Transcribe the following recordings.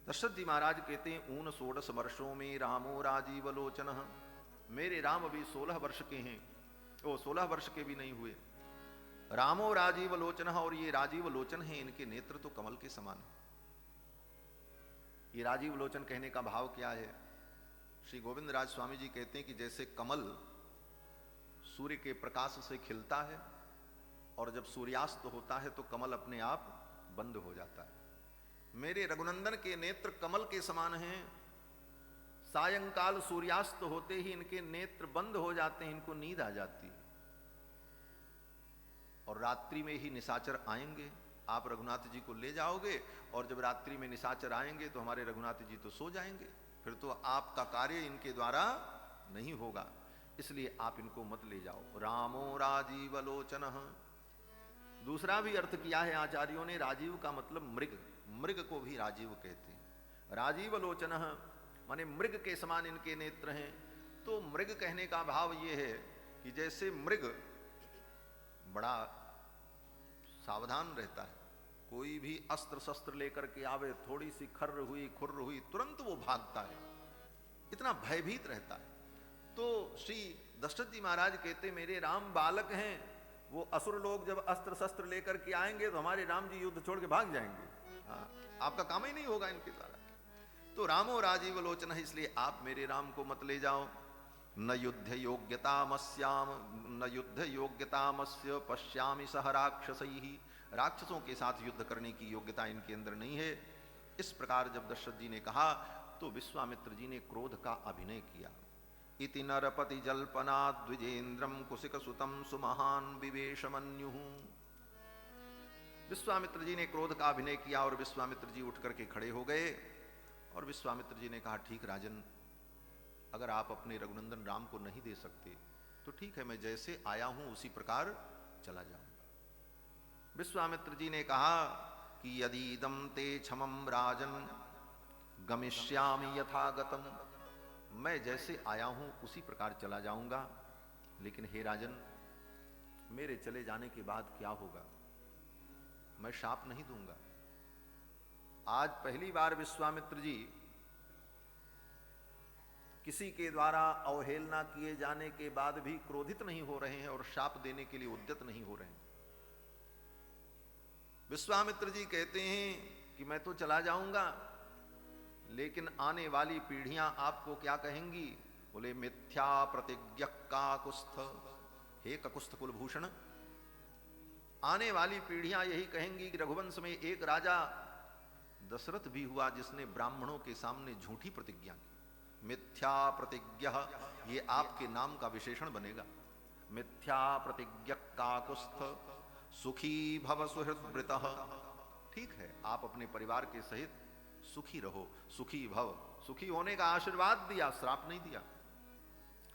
दशरथ जी महाराज कहते हैं, ऊन 16 वर्षों में रामो राजीव लोचन, मेरे राम अभी 16 वर्ष के हैं, वो 16 वर्ष के भी नहीं हुए। रामो राजीव लोचन, और ये राजीव लोचन है, इनके नेत्र तो कमल के समान है। ये राजीव लोचन कहने का भाव क्या है? श्री गोविंद राज स्वामी जी कहते हैं कि जैसे कमल सूर्य के प्रकाश से खिलता है और जब सूर्यास्त होता है तो कमल अपने आप बंद हो जाता है, मेरे रघुनंदन के नेत्र कमल के समान हैं। सायंकाल सूर्यास्त होते ही इनके नेत्र बंद हो जाते हैं, इनको नींद आ जाती है, और रात्रि में ही निशाचर आएंगे, आप रघुनाथ जी को ले जाओगे, और जब रात्रि में निशाचर आएंगे तो हमारे रघुनाथ जी तो सो जाएंगे, फिर तो आपका कार्य इनके द्वारा नहीं होगा, इसलिए आप इनको मत ले जाओ। रामो राजीव लोचन। दूसरा भी अर्थ किया है आचार्यों ने, राजीव का मतलब मृग, मृग को भी राजीव कहते हैं। राजीव लोचन माने मृग के समान इनके नेत्र हैं। तो मृग कहने का भाव ये है कि जैसे मृग बड़ा सावधान रहता है, कोई भी अस्त्र शस्त्र लेकर के आवे, थोड़ी सी खर्र हुई खुर्र हुई तुरंत वो भागता है, इतना भयभीत रहता है। तो श्री दशरथ जी महाराज कहते मेरे राम बालक हैं, वो असुर लोग जब अस्त्र शस्त्र लेकर के आएंगे तो हमारे राम जी युद्ध छोड़ के भाग जाएंगे, आपका काम ही नहीं होगा इनके द्वारा। तो रामो राजीव लोचन है, इसलिए आप मेरे राम को मत ले जाओ। न युद्ध योग्यतामस्याम, न युद्ध योग्यतामस्य पश्यामि सह राक्षसैहि, राक्षसों के साथ युद्ध करने की योग्यता इनके अंदर नहीं है। इस प्रकार जब दशरथ जी ने कहा तो विश्वामित्र जी ने क्रोध का अभिनय किया। इति नरपति जल्पना द्विजेन्द्रम कुशिक सुतम सुमहान विवेशमन्यु। विश्वामित्र जी ने क्रोध का अभिनय किया और विश्वामित्र जी उठ करके खड़े हो गए, और विश्वामित्र जी ने कहा ठीक राजन, अगर आप अपने रघुनंदन राम को नहीं दे सकते तो ठीक है, मैं जैसे आया हूं उसी प्रकार चला जाऊंगा। विश्वामित्र जी ने कहा कि यदीदम ते क्षमम राजन गमिष्यामि यथागतम, मैं जैसे आया हूं उसी प्रकार चला जाऊंगा, लेकिन हे राजन मेरे चले जाने के बाद क्या होगा? मैं शाप नहीं दूंगा। आज पहली बार विश्वामित्र जी किसी के द्वारा अवहेलना किए जाने के बाद भी क्रोधित नहीं हो रहे हैं और शाप देने के लिए उद्यत नहीं हो रहे हैं। विश्वामित्र जी कहते हैं कि मैं तो चला जाऊंगा, लेकिन आने वाली पीढ़ियां आपको क्या कहेंगी? बोले मिथ्या प्रतिज्ञ काकुस्थ, हे ककुस्थ कुलभूषण, आने वाली पीढ़ियां यही कहेंगी कि रघुवंश में एक राजा दशरथ भी हुआ जिसने ब्राह्मणों के सामने झूठी प्रतिज्ञा की। मिथ्या प्रतिज्ञ, ये आपके नाम का विशेषण बनेगा। मिथ्या प्रतिज्ञ काकुस्थ सुखी भव सुहृदवृतः। ठीक है, आप अपने परिवार के सहित सुखी रहो, सुखी भव, सुखी होने का आशीर्वाद दिया, श्राप नहीं दिया।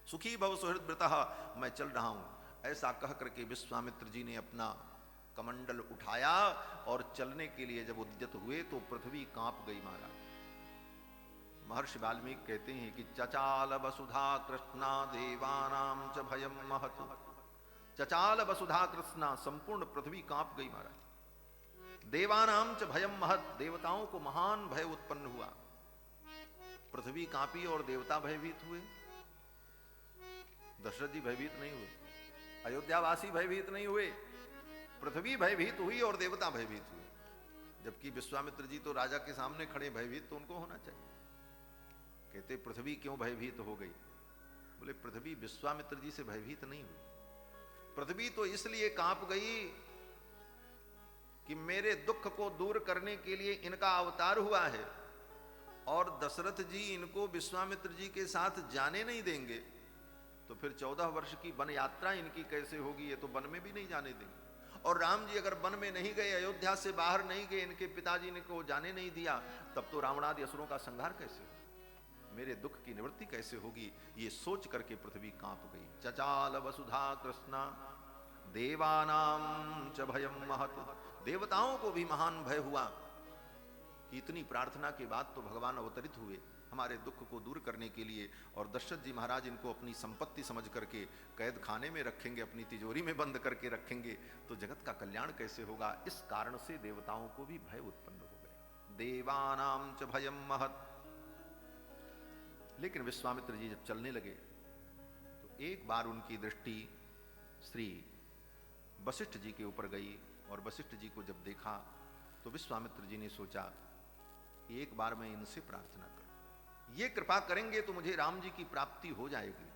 सुखी भव सुहृदवृतः, मैं चल रहा हूं। ऐसा कह करके विश्वामित्र जी ने अपना कमंडल उठाया और चलने के लिए जब उद्यत हुए तो पृथ्वी कांप गई महाराज। महर्षि वाल्मीकि कहते हैं कि चचाल वसुधा कृष्णा देवानाम च भयम महत। चचाल वसुधा कृष्णा, संपूर्ण पृथ्वी कांप गई महाराज। देवानाम च भयम महत, देवताओं को महान भय उत्पन्न हुआ। पृथ्वी कांपी और देवता भयभीत हुए। दशरथ जी भयभीत नहीं हुए, अयोध्यावासी भयभीत नहीं हुए, पृथ्वी भयभीत हुई और देवता भयभीत हुए। जबकि विश्वामित्र जी तो राजा के सामने खड़े, भयभीत तो उनको होना चाहिए। कहते पृथ्वी क्यों भयभीत हो गई? बोले पृथ्वी विश्वामित्र जी से भयभीत नहीं हुई, पृथ्वी तो इसलिए कांप गई कि मेरे दुख को दूर करने के लिए इनका अवतार हुआ है, और दशरथ जी इनको विश्वामित्र जी के साथ जाने नहीं देंगे, तो फिर 14 वर्ष की वन यात्रा इनकी कैसे होगी? ये तो वन में भी नहीं जाने देंगे। और राम जी अगर वन में नहीं गए, अयोध्या से बाहर नहीं गए, इनके पिताजी ने को जाने नहीं दिया, तब तो रावणादि असुरों का संहार कैसे होगा? मेरे दुख की निवृत्ति कैसे होगी? ये सोच करके पृथ्वी कांप गई। चचाल वसुधा कृष्णा देवानाम च भयम महत, देवताओं को भी महान भय हुआ कि इतनी प्रार्थना के बाद तो भगवान अवतरित हुए हमारे दुख को दूर करने के लिए, और दशरथ जी महाराज इनको अपनी संपत्ति समझ करके कैद खाने में रखेंगे, अपनी तिजोरी में बंद करके रखेंगे, तो जगत का कल्याण कैसे होगा? इस कारण से देवताओं को भी भय उत्पन्न हो गया। देवानां च भयं महत्। लेकिन विश्वामित्र जी जब चलने लगे तो एक बार उनकी दृष्टि श्री वशिष्ठ जी के ऊपर गई, और वशिष्ठ जी को जब देखा तो विश्वामित्र जी ने सोचा कि एक बार मैं इनसे प्रार्थना करूं, ये कृपा करेंगे तो मुझे राम जी की प्राप्ति हो जाएगी।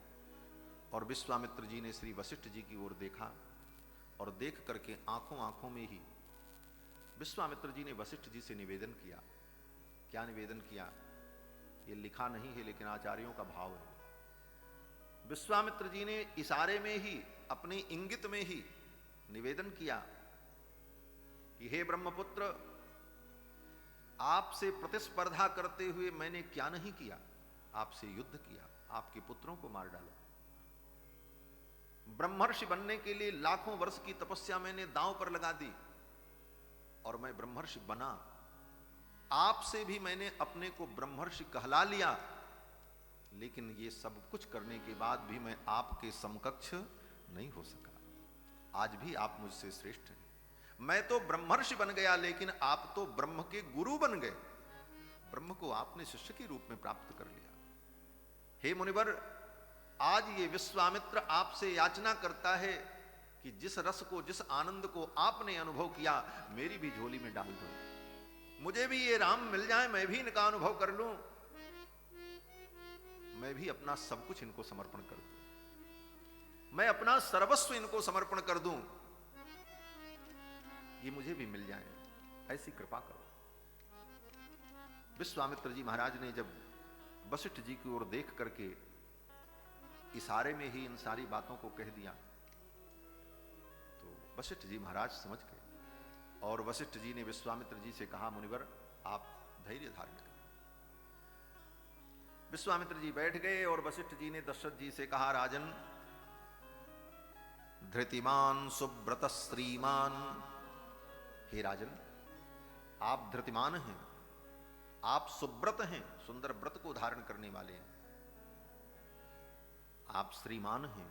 और विश्वामित्र जी ने श्री वशिष्ठ जी की ओर देखा, और देख करके आंखों आंखों में ही विश्वामित्र जी ने वशिष्ठ जी से निवेदन किया। क्या निवेदन किया ये लिखा नहीं है, लेकिन आचार्यों का भाव है। विश्वामित्र जी ने इशारे में ही, अपने इंगित में ही निवेदन किया कि हे ब्रह्मपुत्र, आपसे प्रतिस्पर्धा करते हुए मैंने क्या नहीं किया, आपसे युद्ध किया, आपके पुत्रों को मार डाला। ब्रह्मर्षि बनने के लिए लाखों वर्ष की तपस्या मैंने दांव पर लगा दी, और मैं ब्रह्मर्षि बना। आपसे भी मैंने अपने को ब्रह्मर्षि कहला लिया, लेकिन ये सब कुछ करने के बाद भी मैं आपके समकक्ष नहीं हो सका। आज भी आप मुझसे श्रेष्ठ हैं। मैं तो ब्रह्मर्षि बन गया, लेकिन आप तो ब्रह्म के गुरु बन गए। ब्रह्म को आपने शिष्य के रूप में प्राप्त कर लिया। हे मुनिवर, आज ये विश्वामित्र आपसे याचना करता है कि जिस रस को, जिस आनंद को आपने अनुभव किया, मेरी भी झोली में डाल दो। मुझे भी ये राम मिल जाए, मैं भी इनका अनुभव कर लूं, मैं भी अपना सब कुछ इनको समर्पण कर दूं, मैं अपना सर्वस्व इनको समर्पण कर दूं, ये मुझे भी मिल जाए, ऐसी कृपा करो। विश्वामित्र जी महाराज ने जब वशिष्ठ जी की ओर देख करके इशारे में ही इन सारी बातों को कह दिया, तो वशिष्ठ जी महाराज समझ गए, और वशिष्ठ जी ने विश्वामित्र जी से कहा, मुनिवर आप धैर्य धारण करें। विश्वामित्र जी बैठ गए, और वशिष्ठ जी ने दशरथ जी से कहा, राजन, धृतिमान सुब्रत श्रीमान। हे राजन, आप धृतिमान हैं, आप सुब्रत हैं, सुंदर व्रत को धारण करने वाले हैं, आप श्रीमान हैं।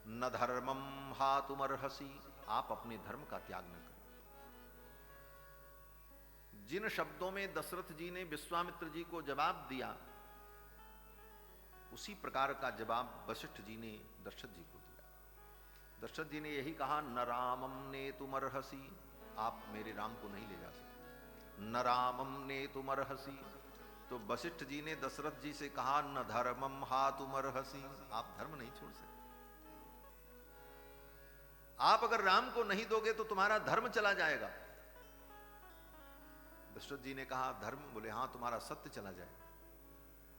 न धर्मम हातुमर्हसि, आप अपने धर्म का त्याग न करें। जिन शब्दों में दशरथ जी ने विश्वामित्र जी को जवाब दिया, उसी प्रकार का जवाब वशिष्ठ जी ने दशरथ जी को दिया। दशरथ जी ने यही कहा, न रामम ने तुमर्हसि, आप मेरे राम को नहीं ले जा सकते। न रामम ने तुमर्हसि, तो वशिष्ठ जी ने दशरथ जी से कहा, न धर्मम हातुमर्हसि, आप धर्म नहीं छोड़ सकते। आप अगर राम को नहीं दोगे तो तुम्हारा धर्म चला जाएगा। दशरथ जी ने कहा, धर्म? बोले हां, तुम्हारा सत्य चला जाएगा,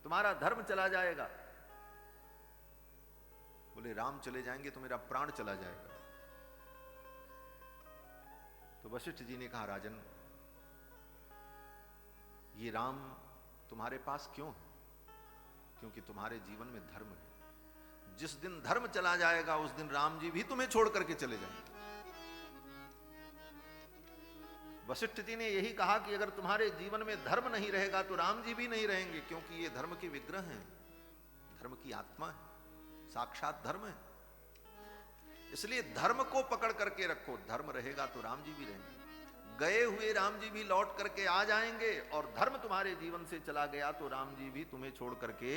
तुम्हारा धर्म चला जाएगा। बोले राम चले जाएंगे तो मेरा प्राण चला जाएगा। तो वशिष्ठ जी ने कहा, राजन, ये राम तुम्हारे पास क्यों है? क्योंकि तुम्हारे जीवन में धर्म है। जिस दिन धर्म चला जाएगा उस दिन राम जी भी तुम्हें छोड़ करके चले जाएंगे। वशिष्ठ जी ने यही कहा कि अगर तुम्हारे जीवन में धर्म नहीं रहेगा तो राम जी भी नहीं रहेंगे, क्योंकि ये धर्म के विग्रह हैं, धर्म की आत्मा है, साक्षात धर्म है। इसलिए धर्म को पकड़ करके रखो, धर्म रहेगा तो राम जी भी रहेंगे। गए हुए राम जी भी लौट करके आ जाएंगे, और धर्म तुम्हारे जीवन से चला गया तो राम जी भी तुम्हें छोड़ करके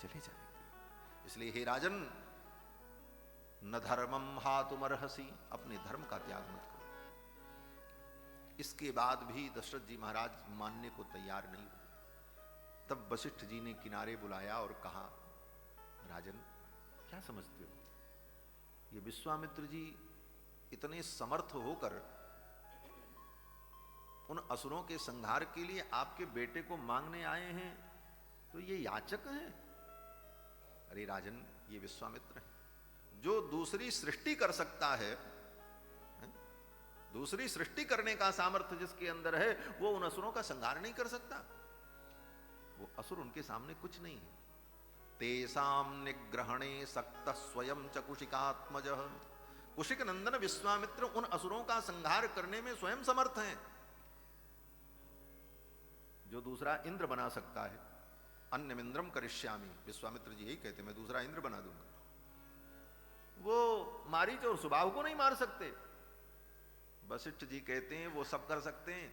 चले जाएंगे। इसलिए हे राजन, न धर्मम हातुमर्हसि, अपने धर्म का त्याग मत करो। इसके बाद भी दशरथ जी महाराज मानने को तैयार नहीं हुए। तब वशिष्ठ जी ने किनारे बुलाया और कहा, राजन, क्या समझते हो, ये विश्वामित्र जी इतने समर्थ होकर उन असुरों के संहार के लिए आपके बेटे को मांगने आए हैं, तो ये याचक हैं? अरे राजन, ये विश्वामित्र है, जो दूसरी सृष्टि कर सकता है, दूसरी सृष्टि करने का सामर्थ्य जिसके अंदर है, वो उन असुरों का संहार नहीं कर सकता। वो असुर उनके सामने कुछ नहीं है। तेसाम निग्रहणे सक्त स्वयं च कुशिकात्मज, कुशिक नंदन विश्वामित्र उन असुरों का संहार करने में स्वयं समर्थ हैं। जो दूसरा इंद्र बना सकता है, अन्यमिंद्रम करिष्यामि, विश्वामित्र जी यही कहते, मैं दूसरा इंद्र बना दूंगा। वो मारीच और सुबाहु को नहीं मार सकते। वशिष्ठ जी कहते हैं वो सब कर सकते हैं,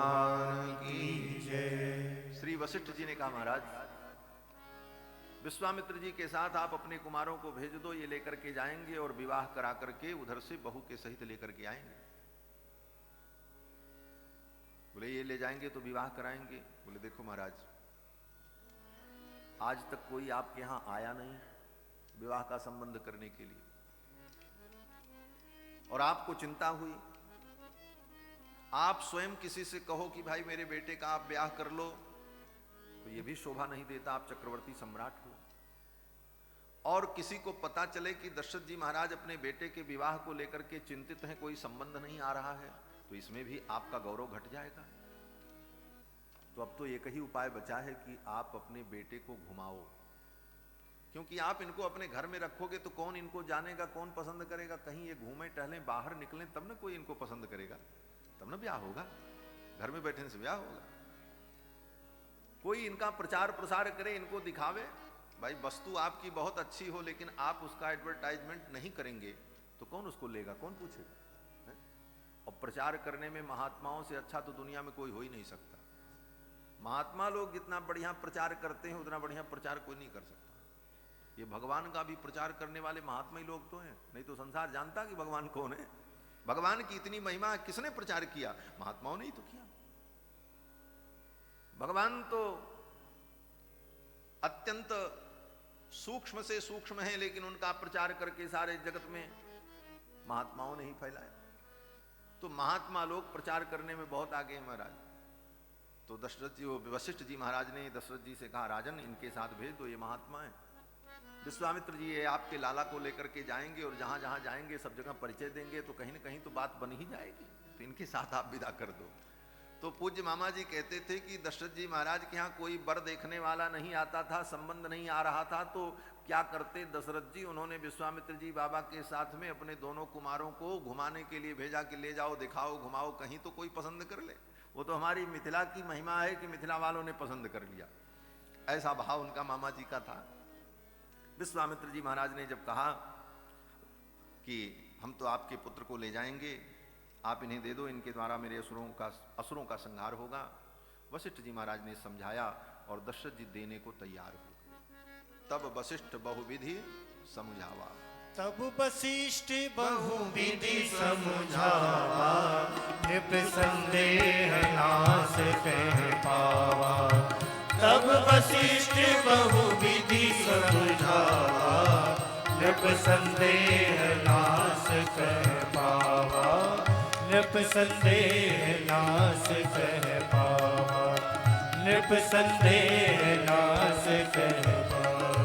वशिष्ठ जी ने कहा, महाराज विश्वामित्र जी के साथ आप अपने कुमारों को भेज दो, ये लेकर के जाएंगे और विवाह करा करके उधर से बहू के सहित लेकर के आएंगे। बोले ये ले जाएंगे तो विवाह कराएंगे। बोले देखो महाराज, आज तक कोई आपके यहां आया नहीं विवाह का संबंध करने के लिए, और आपको चिंता हुई, आप स्वयं किसी से कहो कि भाई मेरे बेटे का आप ब्याह कर लो, तो यह भी शोभा नहीं देता। आप चक्रवर्ती सम्राट हो, और किसी को पता चले कि दशरथ जी महाराज अपने बेटे के विवाह को लेकर के चिंतित हैं, कोई संबंध नहीं आ रहा है, तो इसमें भी आपका गौरव घट जाएगा। तो अब तो एक ही उपाय बचा है कि आप अपने बेटे को घुमाओ, क्योंकि आप इनको अपने घर में रखोगे तो कौन इनको जानेगा, कौन पसंद करेगा। कहीं ये घूमे टहलें, बाहर निकलें, तब ना कोई इनको पसंद करेगा, तब ना ब्याह होगा। घर में बैठने से ब्याह होगा। कोई इनका प्रचार प्रसार करे, इनको दिखावे। भाई वस्तु आपकी बहुत अच्छी हो लेकिन आप उसका एडवर्टाइजमेंट नहीं करेंगे तो कौन उसको लेगा, कौन पूछेगा। है? और प्रचार करने में महात्माओं से अच्छा तो दुनिया में कोई हो ही नहीं सकता। महात्मा लोग जितना बढ़िया प्रचार करते हैं उतना बढ़िया प्रचार कोई नहीं कर सकता। ये भगवान का भी प्रचार करने वाले महात्मा ही लोग तो हैं, नहीं तो संसार जानता कि भगवान कौन है। भगवान की इतनी महिमा किसने प्रचार किया, महात्माओं ने ही तो किया। भगवान तो अत्यंत सूक्ष्म से सूक्ष्म है, लेकिन उनका प्रचार करके सारे जगत में महात्माओं ने ही फैलाया। तो महात्मा लोग प्रचार करने में बहुत आगे हैं महाराज। तो दशरथ जी, वशिष्ठ जी महाराज ने दशरथ जी से कहा, राजन इनके साथ भेज दो, ये महात्मा है। विश्वामित्र जी ये आपके लाला को लेकर के जाएंगे और जहां जहां जाएंगे सब जगह परिचय देंगे, तो कहीं ना कहीं तो बात बन ही जाएगी, तो इनके साथ आप विदा कर दो। तो पूज्य मामा जी कहते थे कि दशरथ जी महाराज के यहाँ कोई वर देखने वाला नहीं आता था, संबंध नहीं आ रहा था, तो क्या करते दशरथ जी, उन्होंने विश्वामित्र जी बाबा के साथ में अपने दोनों कुमारों को घुमाने के लिए भेजा कि ले जाओ, दिखाओ, घुमाओ, कहीं तो कोई पसंद कर ले। वो तो हमारी मिथिला की महिमा है कि मिथिला वालों ने पसंद कर लिया। ऐसा भाव उनका मामा जी का था। विश्वामित्र जी महाराज ने जब कहा कि हम तो आपके पुत्र को ले जाएंगे, आप इन्हें दे दो, इनके द्वारा मेरे असुरों का संहार होगा। वशिष्ठ जी महाराज ने समझाया और दशरथ जी देने को तैयार हो। तब वशिष्ठ बहुविधि समझावा, तब वशिष्ठ बहुविधि समझावा, नृप संदेह नाश कह पावा। तब वशिष्ठ बहुविधि समझावा, नृप संदेह नाश कह पावा। नृप संदेह नाश कह पावा, नृप संदेह नाश कह पावा।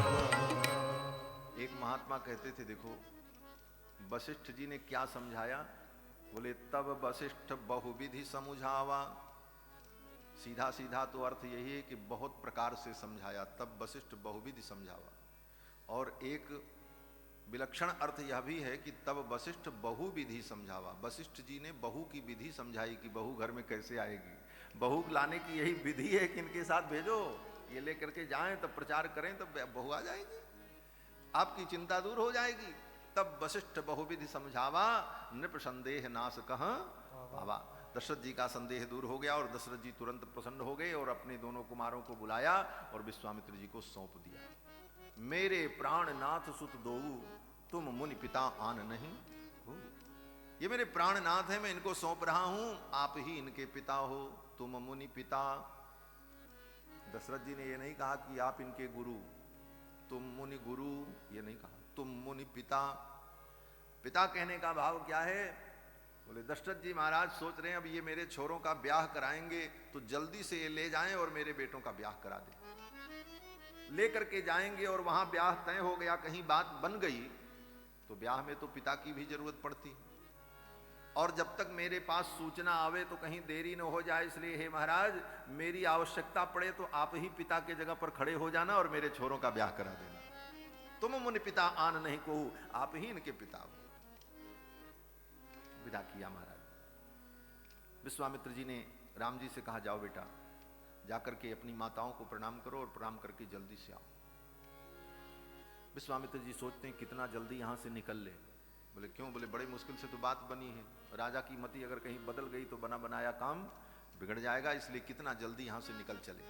एक महात्मा कहते थे, देखो वशिष्ठ जी ने क्या समझाया। बोले तब वशिष्ठ बहुविधि समझावा। सीधा सीधा तो अर्थ यही है कि बहुत प्रकार से समझाया, तब वशिष्ठ बहुविधि समझावा। और एक विलक्षण अर्थ यह भी है कि तब वशिष्ठ बहुविधि समझावा। वशिष्ठ जी ने बहू की विधि समझाई कि बहू घर में कैसे आएगी। बहू लाने की यही विधि है कि इनके साथ भेजो, ये लेकर के जाएं, तब प्रचार करें, तब बहू आ जाएगी, आपकी चिंता दूर हो जाएगी। तब वशिष्ठ बहुविधि समझावा, नृप संदेह नाश कह पावा। दशरथ जी का संदेह दूर हो गया और दशरथ जी तुरंत प्रसन्न हो गए और अपने दोनों कुमारों को बुलाया और विश्वामित्र जी को सौंप दिया। मेरे प्राणनाथ सुत दोऊ, तुम मुनि पिता आन नहीं हो। ये मेरे प्राणनाथ हैं, मैं इनको सौंप रहा हूं, आप ही इनके पिता हो, तुम मुनि पिता। दशरथ जी ने ये नहीं कहा कि आप इनके गुरु, तुम मुनि गुरु, ये नहीं कहा, तुम मुनि पिता। पिता कहने का भाव क्या है। बोले दशरथ जी महाराज सोच रहे हैं अब ये मेरे छोरों का ब्याह कराएंगे तो जल्दी से ये ले जाएं और मेरे बेटों का ब्याह करा दें। लेकर के जाएंगे और वहां ब्याह तय हो गया, कहीं बात बन गई तो ब्याह में तो पिता की भी जरूरत पड़ती, और जब तक मेरे पास सूचना आवे तो कहीं देरी न हो जाए, इसलिए हे महाराज मेरी आवश्यकता पड़े तो आप ही पिता के जगह पर खड़े हो जाना और मेरे छोरों का ब्याह करा देना। तुम मुनि पिता आन नहीं को, आप ही इनके पिता हो। विदा किया महाराज। विश्वामित्र जी ने राम जी से कहा, जाओ बेटा, जाकर के अपनी माताओं को प्रणाम करो और प्रणाम करके जल्दी से आओ। विश्वामित्र जी सोचते हैं कितना जल्दी यहां से निकल ले। बोले क्यों। बोले बड़े मुश्किल से तो बात बनी है, राजा की मति अगर कहीं बदल गई तो बना बनाया काम बिगड़ जाएगा, इसलिए कितना जल्दी यहां से निकल चले।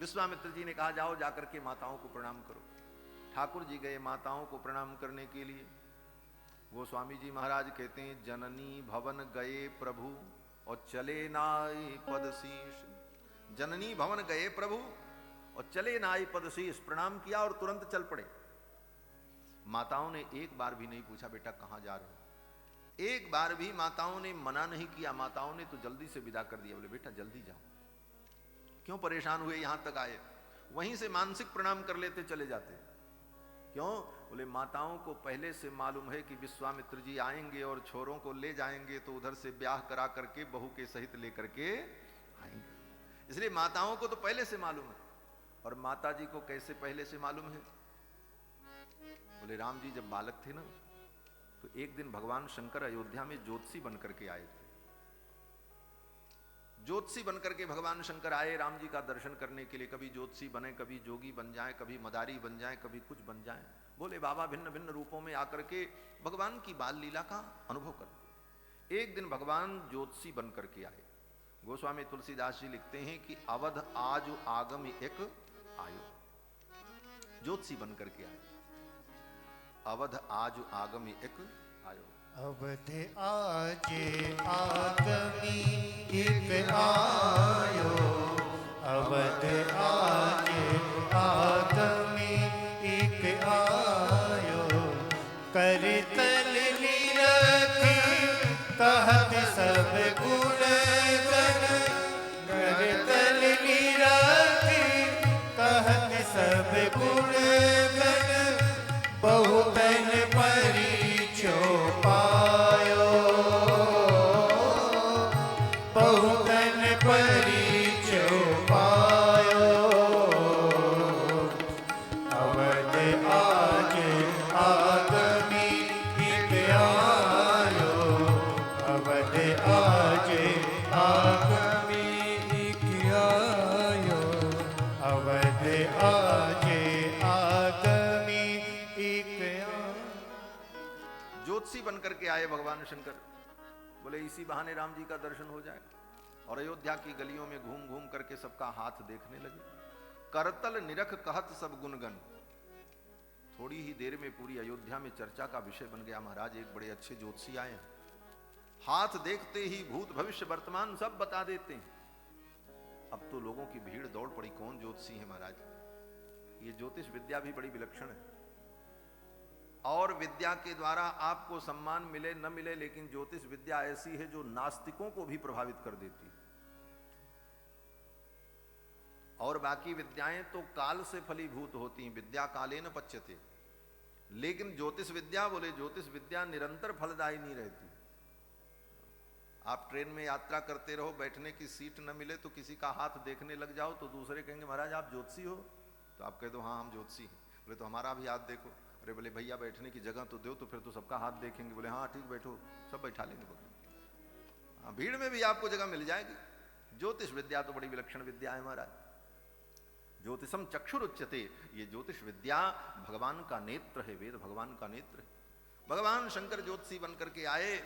विश्वामित्र जी ने कहा जाओ जाकर के माताओं को प्रणाम करो। ठाकुर जी गए माताओं को प्रणाम करने के लिए। गोस्वामी जी महाराज कहते हैं जननी भवन गए प्रभु और चले नाई पद शीश। जननी भवन गए प्रभु और चले नाई पद शीश, प्रणाम किया और तुरंत चल पड़े। माताओं ने एक बार भी नहीं पूछा बेटा कहां जा रहे हो, एक बार भी माताओं ने मना नहीं किया। माताओं ने तो जल्दी से विदा कर दिया, बोले बेटा जल्दी जाओ, क्यों परेशान हुए, यहां तक आए, वहीं से मानसिक प्रणाम कर लेते चले जाते। क्यों? बोले माताओं को पहले से मालूम है कि विश्वामित्र जी आएंगे और छोरों को ले जाएंगे तो उधर से ब्याह करा करके बहू के सहित लेकर के आएंगे, इसलिए माताओं को तो पहले से मालूम है। और माता जी को कैसे पहले से मालूम है? बोले राम जी जब बालक थे ना, तो एक दिन भगवान शंकर अयोध्या में ज्योतिषी बनकर के आए थे। ज्योतिषी बनकर के भगवान शंकर आए राम जी का दर्शन करने के लिए। कभी ज्योतिषी बने, कभी जोगी बन जाए, कभी मदारी बन जाए, कभी कुछ बन जाए। बोले बाबा भिन्न भिन्न रूपों में आकर के भगवान की बाल लीला का अनुभव करते। एक दिन भगवान ज्योतिषी बनकर के आए। गोस्वामी तुलसीदास जी लिखते हैं कि अवध आज आगम एक आयो, ज्योतिषी बनकर के आए। अवध आज आगम एक आयो, अवध आज आगमी एक आयो, अवध आज आगमी एक आयो, करतल निरख कहत सब गुण गण, करतल निरख कहत सब गुण गण, बहुतन परिचो पायो, बहुतन परिचो पायो, अवध आज आगमी एक आयो, अवध आज आगमी एक आयो, अवध आज आगमी एक आयो। ज्योतिषी बनकर के आए भगवान शंकर। बोले इसी बहाने राम जी का दर्शन हो जाए। और अयोध्या की गलियों में घूम घूम करके सबका हाथ देखने लगे। करतल निरख कहत सब गुणगण। थोड़ी ही देर में पूरी अयोध्या में चर्चा का विषय बन गया, महाराज एक बड़े अच्छे ज्योतिषी आए हैं, हाथ देखते ही भूत भविष्य वर्तमान सब बता देते हैं। अब तो लोगों की भीड़ दौड़ पड़ी, कौन ज्योतिषी है महाराज? ये ज्योतिष विद्या भी बड़ी विलक्षण है। और विद्या के द्वारा आपको सम्मान मिले न मिले, लेकिन ज्योतिष विद्या ऐसी है जो नास्तिकों को भी प्रभावित कर देती है। और बाकी विद्याएं तो काल से फलीभूत होती हैं, विद्या काले न पच्यते। लेकिन ज्योतिष विद्या, बोले ज्योतिष विद्या निरंतर फलदायी नहीं रहती। आप ट्रेन में यात्रा करते रहो, बैठने की सीट न मिले तो किसी का हाथ देखने लग जाओ तो दूसरे कहेंगे महाराज आप ज्योतिषी हो, तो आप कह दो हाँ हम ज्योतिषी हैं। बोले तो हमारा भी हाथ देखो। अरे बोले भैया बैठने की जगह तो दो, तो फिर तो सबका हाथ देखेंगे। बोले हाँ ठीक बैठो, सब बैठा लेंगे। बोले हाँ भीड़ में भी आपको जगह मिल जाएगी। ज्योतिष विद्या तो बड़ी विलक्षण विद्या है महाराज। ज्योतिषम चक्षुर उच्यते, ये ज्योतिष विद्या भगवान का नेत्र है, वेद भगवान का नेत्र है। भगवान शंकर ज्योतिषी बन करके आए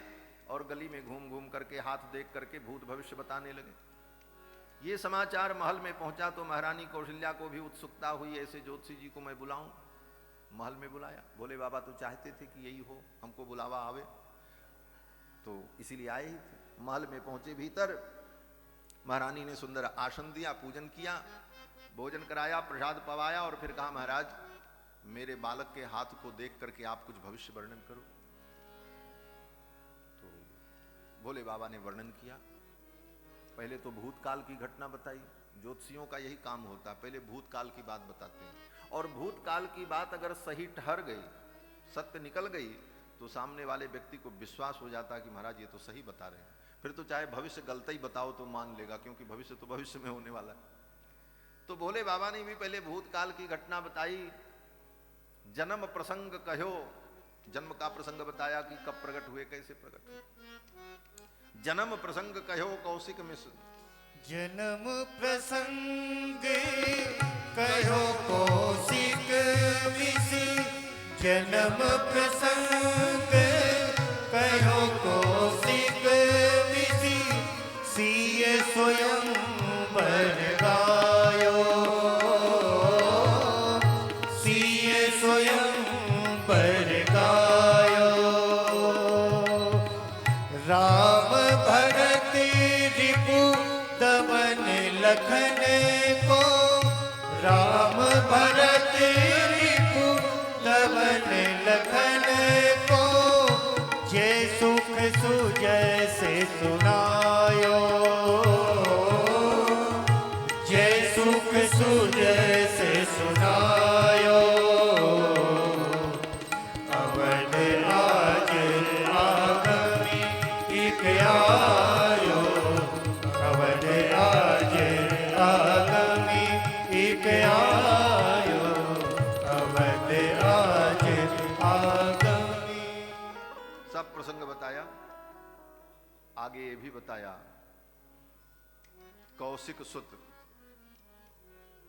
और गली में घूम घूम करके हाथ देख करके भूत भविष्य बताने लगे। ये समाचार महल में पहुंचा तो महारानी कौशल्या को भी उत्सुकता हुई, ऐसे ज्योतिषी जी को मैं बुलाऊं। महल में बुलाया। बोले बाबा तो चाहते थे कि यही हो, हमको बुलावा आवे, तो इसीलिए आए ही थे। महल में पहुंचे, भीतर महारानी ने सुंदर आसन दिया, पूजन किया, भोजन कराया, प्रसाद पवाया और फिर कहा महाराज मेरे बालक के हाथ को देख करके आप कुछ भविष्य वर्णन करो। तो भोले बाबा ने वर्णन किया। पहले तो भूतकाल की घटना बताई। ज्योतिषियों का यही काम होता है, पहले भूतकाल की बात बताते हैं। और भूतकाल की बात अगर सही ठहर गई, सत्य निकल गई, तो सामने वाले व्यक्ति को विश्वास हो जाता है कि महाराज ये तो सही बता रहे हैं। फिर तो चाहे भविष्य गलत ही बताओ तो मान लेगा, क्योंकि भविष्य तो भविष्य में होने वाला है। तो भोले बाबा ने भी पहले भूतकाल की घटना बताई। जन्म प्रसंग कहो, जन्म का प्रसंग बताया कि कब प्रकट हुए, कैसे प्रकट हुए। जन्म प्रसंग कहो कौशिक मिश्र। जन्म प्रसंग कहो कौशिक मिश्र, जन्म प्रसंग कहो कौशिक मिश्र, सिय स्वयं वर गायो, लखन को राम भरत रिपु धवन लखन को जे सुख सुजय से सुनायो जे सुख सुजय से सुनायो अवध राज आगमी इक आयो अवध राज आगमी इक आयो अवध राज आगमी। सब प्रसंग बताया, आगे ये भी बताया कौशिक सुत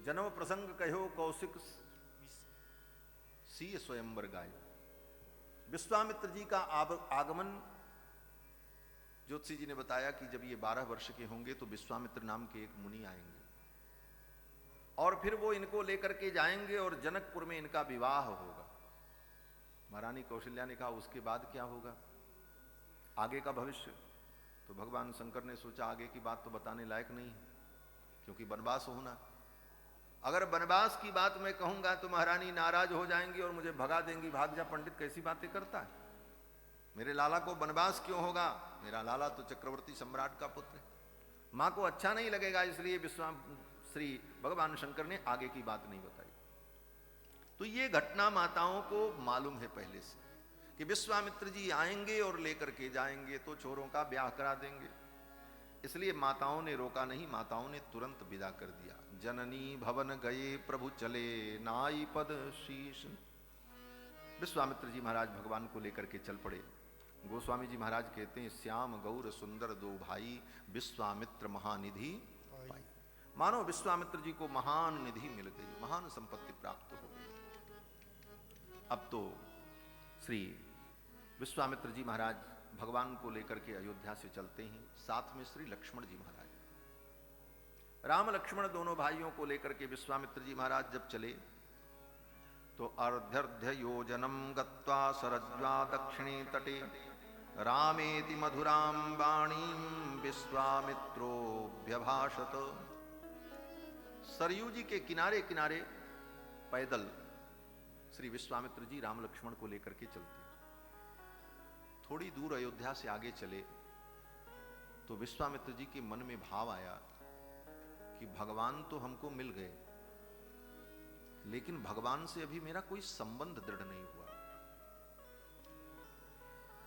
जन्म प्रसंग कहो कौशिक सीय स्वयंवर गाय। विश्वामित्र जी का आगमन ज्योतिषी जी ने बताया कि जब ये 12 वर्ष के होंगे तो विश्वामित्र नाम के एक मुनि आएंगे और फिर वो इनको लेकर के जाएंगे और जनकपुर में इनका विवाह होगा। महारानी कौशल्या ने कहा उसके बाद क्या होगा, आगे का भविष्य। तो भगवान शंकर ने सोचा आगे की बात तो बताने लायक नहीं है क्योंकि वनवास होना, अगर वनवास की बात मैं कहूंगा तो महारानी नाराज हो जाएंगी और मुझे भगा देंगी, भाग जा पंडित कैसी बातें करता है, मेरे लाला को वनवास क्यों होगा, मेरा लाला तो चक्रवर्ती सम्राट का पुत्र है। मां को अच्छा नहीं लगेगा, इसलिए श्री भगवान शंकर ने आगे की बात नहीं बताई। तो ये घटना माताओं को मालूम है पहले से कि विश्वामित्र जी आएंगे और लेकर के जाएंगे तो छोरों का ब्याह करा देंगे, इसलिए माताओं ने रोका नहीं, माताओं ने तुरंत विदा कर दिया। जननी भवन गए प्रभु चले नाई पद शीश। विश्वामित्र जी महाराज भगवान को लेकर के चल पड़े। गोस्वामी जी महाराज कहते हैं श्याम गौर सुंदर दो भाई विश्वामित्र महानिधि पाई। मानो विश्वामित्र जी को महान निधि मिल गई, महान संपत्ति प्राप्त हो गई। अब तो श्री विश्वामित्र जी महाराज भगवान को लेकर के अयोध्या से चलते हैं, साथ में श्री लक्ष्मण जी महाराज, राम लक्ष्मण दोनों भाइयों को लेकर के विश्वामित्र जी महाराज जब चले तो अर्ध्यर्ध्य योजनम गत्वा सरज्वा दक्षिणे तटे रामेति मधुराम वाणीम विश्वामित्रोऽभ्यभाषत। सरयू जी के किनारे किनारे पैदल श्री विश्वामित्र जी राम लक्ष्मण को लेकर के चलते। थोड़ी दूर अयोध्या से आगे चले तो विश्वामित्र जी के मन में भाव आया कि भगवान तो हमको मिल गए, लेकिन भगवान से अभी मेरा कोई संबंध दृढ़ नहीं हुआ,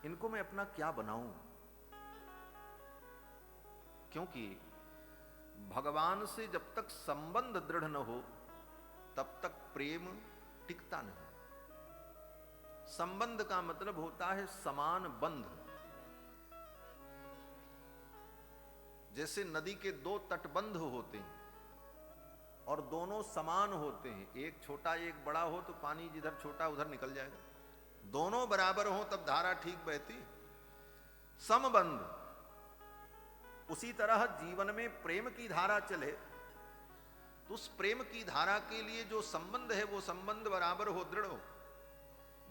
इनको मैं अपना क्या बनाऊं, क्योंकि भगवान से जब तक संबंध दृढ़ न हो तब तक प्रेम टिकता नहीं। संबंध का मतलब होता है समान बंध। जैसे नदी के दो तटबंध होते हैं और दोनों समान होते हैं, एक छोटा एक बड़ा हो तो पानी जिधर छोटा उधर निकल जाएगा, दोनों बराबर हो तब धारा ठीक बहती। समबंध। उसी तरह जीवन में प्रेम की धारा चले तो उस प्रेम की धारा के लिए जो संबंध है वो संबंध बराबर हो, दृढ़ हो।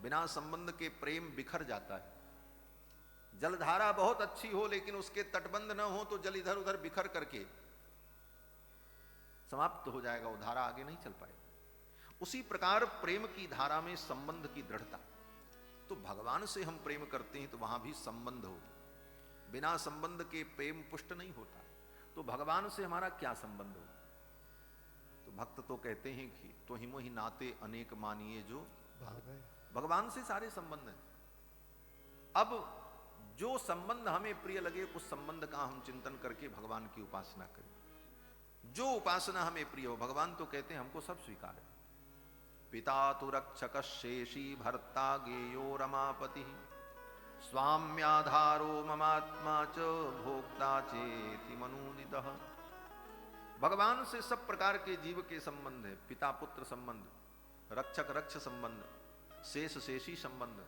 बिना संबंध के प्रेम बिखर जाता है। जलधारा बहुत अच्छी हो लेकिन उसके तटबंध न हो तो जल इधर उधर बिखर करके समाप्त हो जाएगा, वो धारा आगे नहीं चल पाएगी। उसी प्रकार प्रेम की धारा में संबंध की दृढ़ता। तो भगवान से हम प्रेम करते हैं तो वहां भी संबंध हो, बिना संबंध के प्रेम पुष्ट नहीं होता। तो भगवान से हमारा क्या संबंध हो? तो भक्त तो कहते हैं कि तो हिमो ही नाते अनेक मानिए जो भगवान से सारे संबंध हैं। अब जो संबंध हमें प्रिय लगे उस संबंध का हम चिंतन करके भगवान की उपासना करें। जो उपासना हमें प्रिय हो, भगवान तो कहते हैं हमको सब स्वीकार है। पिता तु रक्षक शेषी भर्ता गेयो रमापति स्वाम्याधारो ममात्मा च भोक्ता चेति मनुदितः। भगवान से सब प्रकार के जीव के संबंध है। पिता पुत्र संबंध, रक्षक रक्ष संबंध, शेष शेषी संबंध,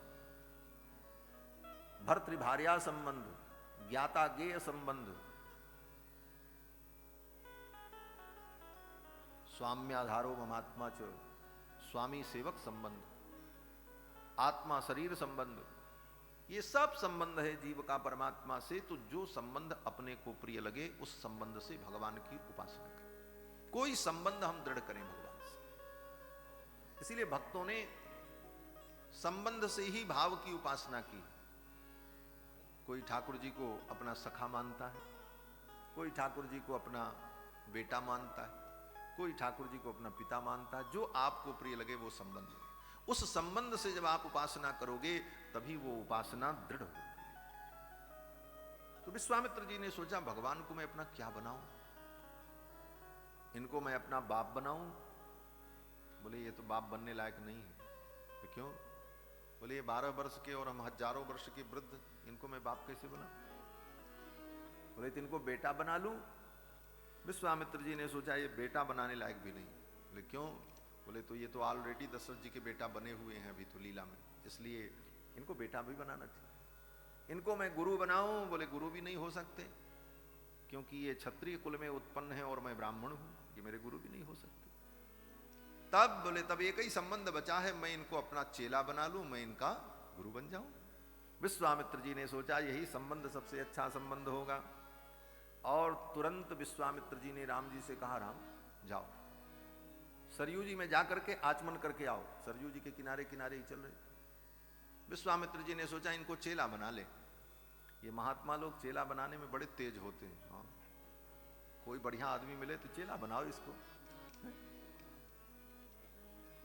भर्तृभार्या संबंध, ज्ञाता ज्ञेय संबंध, स्वाम्याधारो ममात्मा च स्वामी सेवक संबंध, आत्मा शरीर संबंध, ये सब संबंध है जीव का परमात्मा से। तो जो संबंध अपने को प्रिय लगे उस संबंध से भगवान की उपासना करें। कोई संबंध हम दृढ़ करें भगवान से। इसीलिए भक्तों ने संबंध से ही भाव की उपासना की। कोई ठाकुर जी को अपना सखा मानता है, कोई ठाकुर जी को अपना बेटा मानता है, कोई ठाकुर जी को अपना पिता मानता है। जो आपको प्रिय लगे वो संबंध, उस संबंध से जब आप उपासना करोगे तभी वो उपासना दृढ़ होगी। तो विश्वामित्र जी ने सोचा भगवान को मैं अपना क्या बनाऊं, इनको मैं अपना बाप बनाऊं। बोले ये तो बाप बनने लायक नहीं है। तो क्यों? बोले ये 12 वर्ष के और हम हजारों वर्ष के वृद्ध, इनको मैं बाप कैसे बनाऊं? बोले तो इनको बेटा बना लूं। विश्वामित्र जी ने सोचा ये बेटा बनाने लायक भी नहीं। बोले क्यों? बोले तो ये तो ऑलरेडी दशरथ जी के बेटा बने हुए हैं अभी तो लीला में, इसलिए इनको बेटा भी बनाना चाहिए। इनको मैं गुरु बनाऊं। बोले गुरु भी नहीं हो सकते, क्योंकि ये क्षत्रिय कुल में उत्पन्न है और मैं ब्राह्मण हूं, ये मेरे गुरु भी नहीं हो सकते। तब बोले तब एक ही संबंध बचा है, मैं इनको अपना चेला बना लूं, मैं इनका गुरु बन जाऊं। विश्वामित्र जी ने सोचा यही संबंध सबसे अच्छा संबंध होगा। और तुरंत विश्वामित्र जी ने राम जी से कहा राम जाओ सरयू जी में जाकर के आचमन करके आओ। सरयू जी के किनारे किनारे ही चल रहे। विश्वामित्र जी ने सोचा इनको चेला बना ले। ये महात्मा लोग चेला बनाने में बड़े तेज होते हैं। हाँ, कोई बढ़िया आदमी मिले तो चेला बनाओ इसको।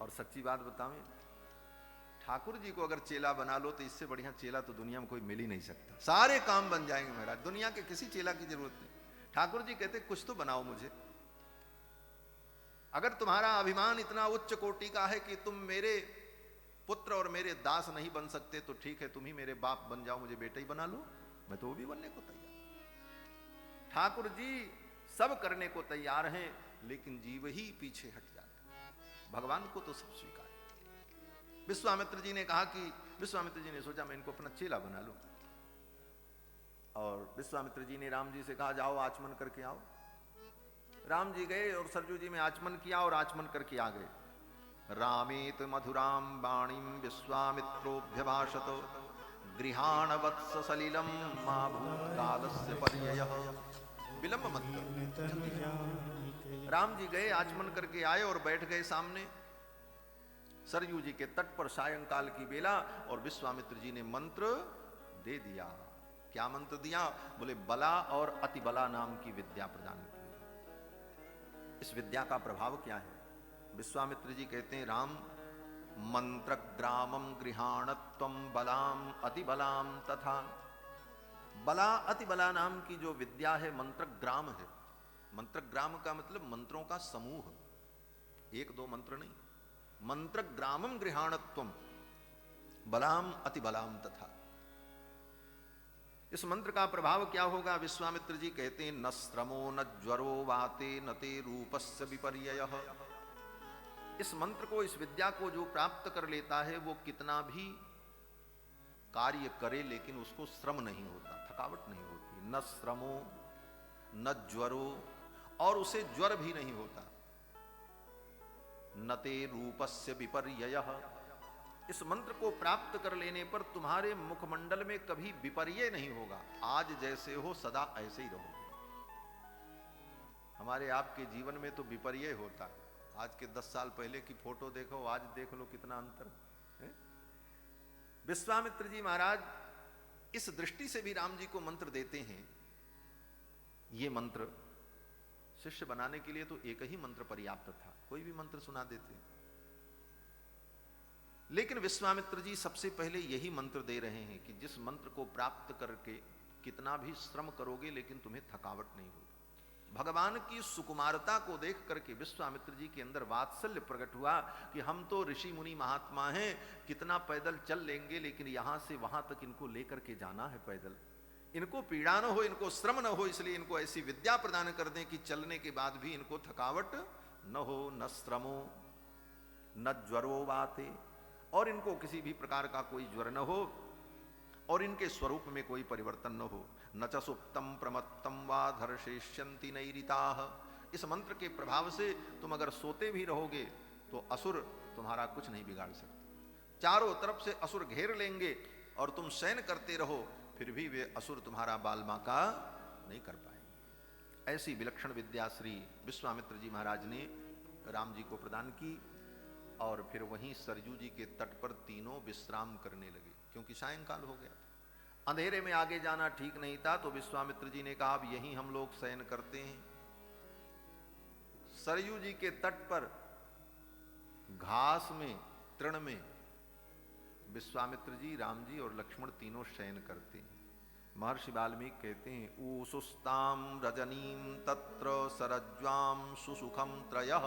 और सच्ची बात बतावें, ठाकुर जी को अगर चेला बना लो तो इससे बढ़िया चेला तो दुनिया में कोई मिल ही नहीं सकता। सारे काम बन जाएंगे महाराज, दुनिया के किसी चेला की जरूरत नहीं। ठाकुर जी कहते कुछ तो बनाओ मुझे। अगर तुम्हारा अभिमान इतना उच्च कोटि का है कि तुम मेरे पुत्र और मेरे दास नहीं बन सकते तो ठीक है, तुम ही मेरे बाप बन जाओ, मुझे बेटा ही बना लो, मैं तो वो भी बनने को तैयार। ठाकुर जी सब करने को तैयार हैं, लेकिन जीव ही पीछे हट जाता। भगवान को तो सब स्वीकार। विश्वामित्र जी ने कहा कि विश्वामित्र जी ने सोचा मैं इनको अपना चेला बना लूं। और विश्वामित्र जी ने राम जी से कहा जाओ आचमन करके आओ। राम जी गए और सरयू जी में आचमन किया और आचमन करके आ गए। रामेत मधुराम वाणीम विश्वामित्रोभ्यभाषत गृहाण वत्स सलिलम मा भूतकालस्य पर्ययः। विलंब मत करो। राम जी गए, आचमन करके आए और बैठ गए सामने सरयू जी के तट पर सायंकाल की बेला। और विश्वामित्र जी ने मंत्र दे दिया। क्या मंत्र दिया? बोले बला और अति बला नाम की विद्या प्रदान की। इस विद्या का प्रभाव क्या है? विश्वामित्र जी कहते हैं राम मंत्र ग्रामम गृहाणत्वम बलाम अति बलाम तथा। बला अति बला नाम की जो विद्या है मंत्र ग्राम है। मंत्र ग्राम का मतलब मंत्रों का समूह, एक दो मंत्र नहीं। मंत्र ग्रामम गृहाणत्वम बलाम अति बलाम तथा। इस मंत्र का प्रभाव क्या होगा? विश्वामित्र जी कहते हैं न श्रमो न ज्वरो वाते न ते रूपस्य विपर्ययः। इस मंत्र को, इस विद्या को जो प्राप्त कर लेता है वो कितना भी कार्य करे लेकिन उसको श्रम नहीं होता, थकावट नहीं होती। न श्रमो न ज्वरो, और उसे ज्वर भी नहीं होता। न ते रूपस्य विपर्ययः। इस मंत्र को प्राप्त कर लेने पर तुम्हारे मुखमंडल में कभी विपर्य नहीं होगा। आज जैसे हो सदा ऐसे ही रहोगे। हमारे आपके जीवन में तो विपर्य होता है। आज के 10 साल पहले की फोटो देखो, आज देख लो कितना अंतर है। विश्वामित्र जी महाराज इस दृष्टि से भी राम जी को मंत्र देते हैं। ये मंत्र शिष्य बनाने के लिए तो एक ही मंत्र पर्याप्त था, कोई भी मंत्र सुना देते। लेकिन विश्वामित्र जी सबसे पहले यही मंत्र दे रहे हैं कि जिस मंत्र को प्राप्त करके कितना भी श्रम करोगे लेकिन तुम्हें थकावट नहीं होगी। भगवान की सुकुमारता को देख करके विश्वामित्र जी के अंदर वात्सल्य प्रकट हुआ कि हम तो ऋषि मुनि महात्मा हैं, कितना पैदल चल लेंगे, लेकिन यहां से वहां तक इनको लेकर के जाना है पैदल। इनको पीड़ा न हो, इनको श्रम न हो, इसलिए इनको ऐसी विद्या प्रदान कर दें कि चलने के बाद भी इनको थकावट न हो, न श्रमो न ज्वरो वाते, और इनको किसी भी प्रकार का कोई ज्वर न हो, और इनके स्वरूप में कोई परिवर्तन न हो। न च सुप्तम प्रमत्तम वा धर्षेष्यन्ति नैरिताः। इस मंत्र के प्रभाव से तुम अगर सोते भी रहोगे तो असुर तुम्हारा कुछ नहीं बिगाड़ सकते। चारों तरफ से असुर घेर लेंगे और तुम शयन करते रहो, फिर भी वे असुर तुम्हारा बाल बांका नहीं कर पाएंगे। ऐसी विलक्षण विद्या श्री विश्वामित्र जी महाराज ने राम जी को प्रदान की। और फिर वहीं सरयू जी के तट पर तीनों विश्राम करने लगे, क्योंकि सायंकाल हो गया था। अंधेरे में आगे जाना ठीक नहीं था, तो विश्वामित्र जी ने कहा अब यहीं हम लोग शयन करते हैं। सरयू जी के तट पर घास में, तृण में विश्वामित्र जी, राम जी और लक्ष्मण तीनों शयन करते हैं। महर्षि वाल्मीकि कहते हैं ऊसुस्ताम रजनीम तत्र सरज्वाम सुसुखम त्रयः,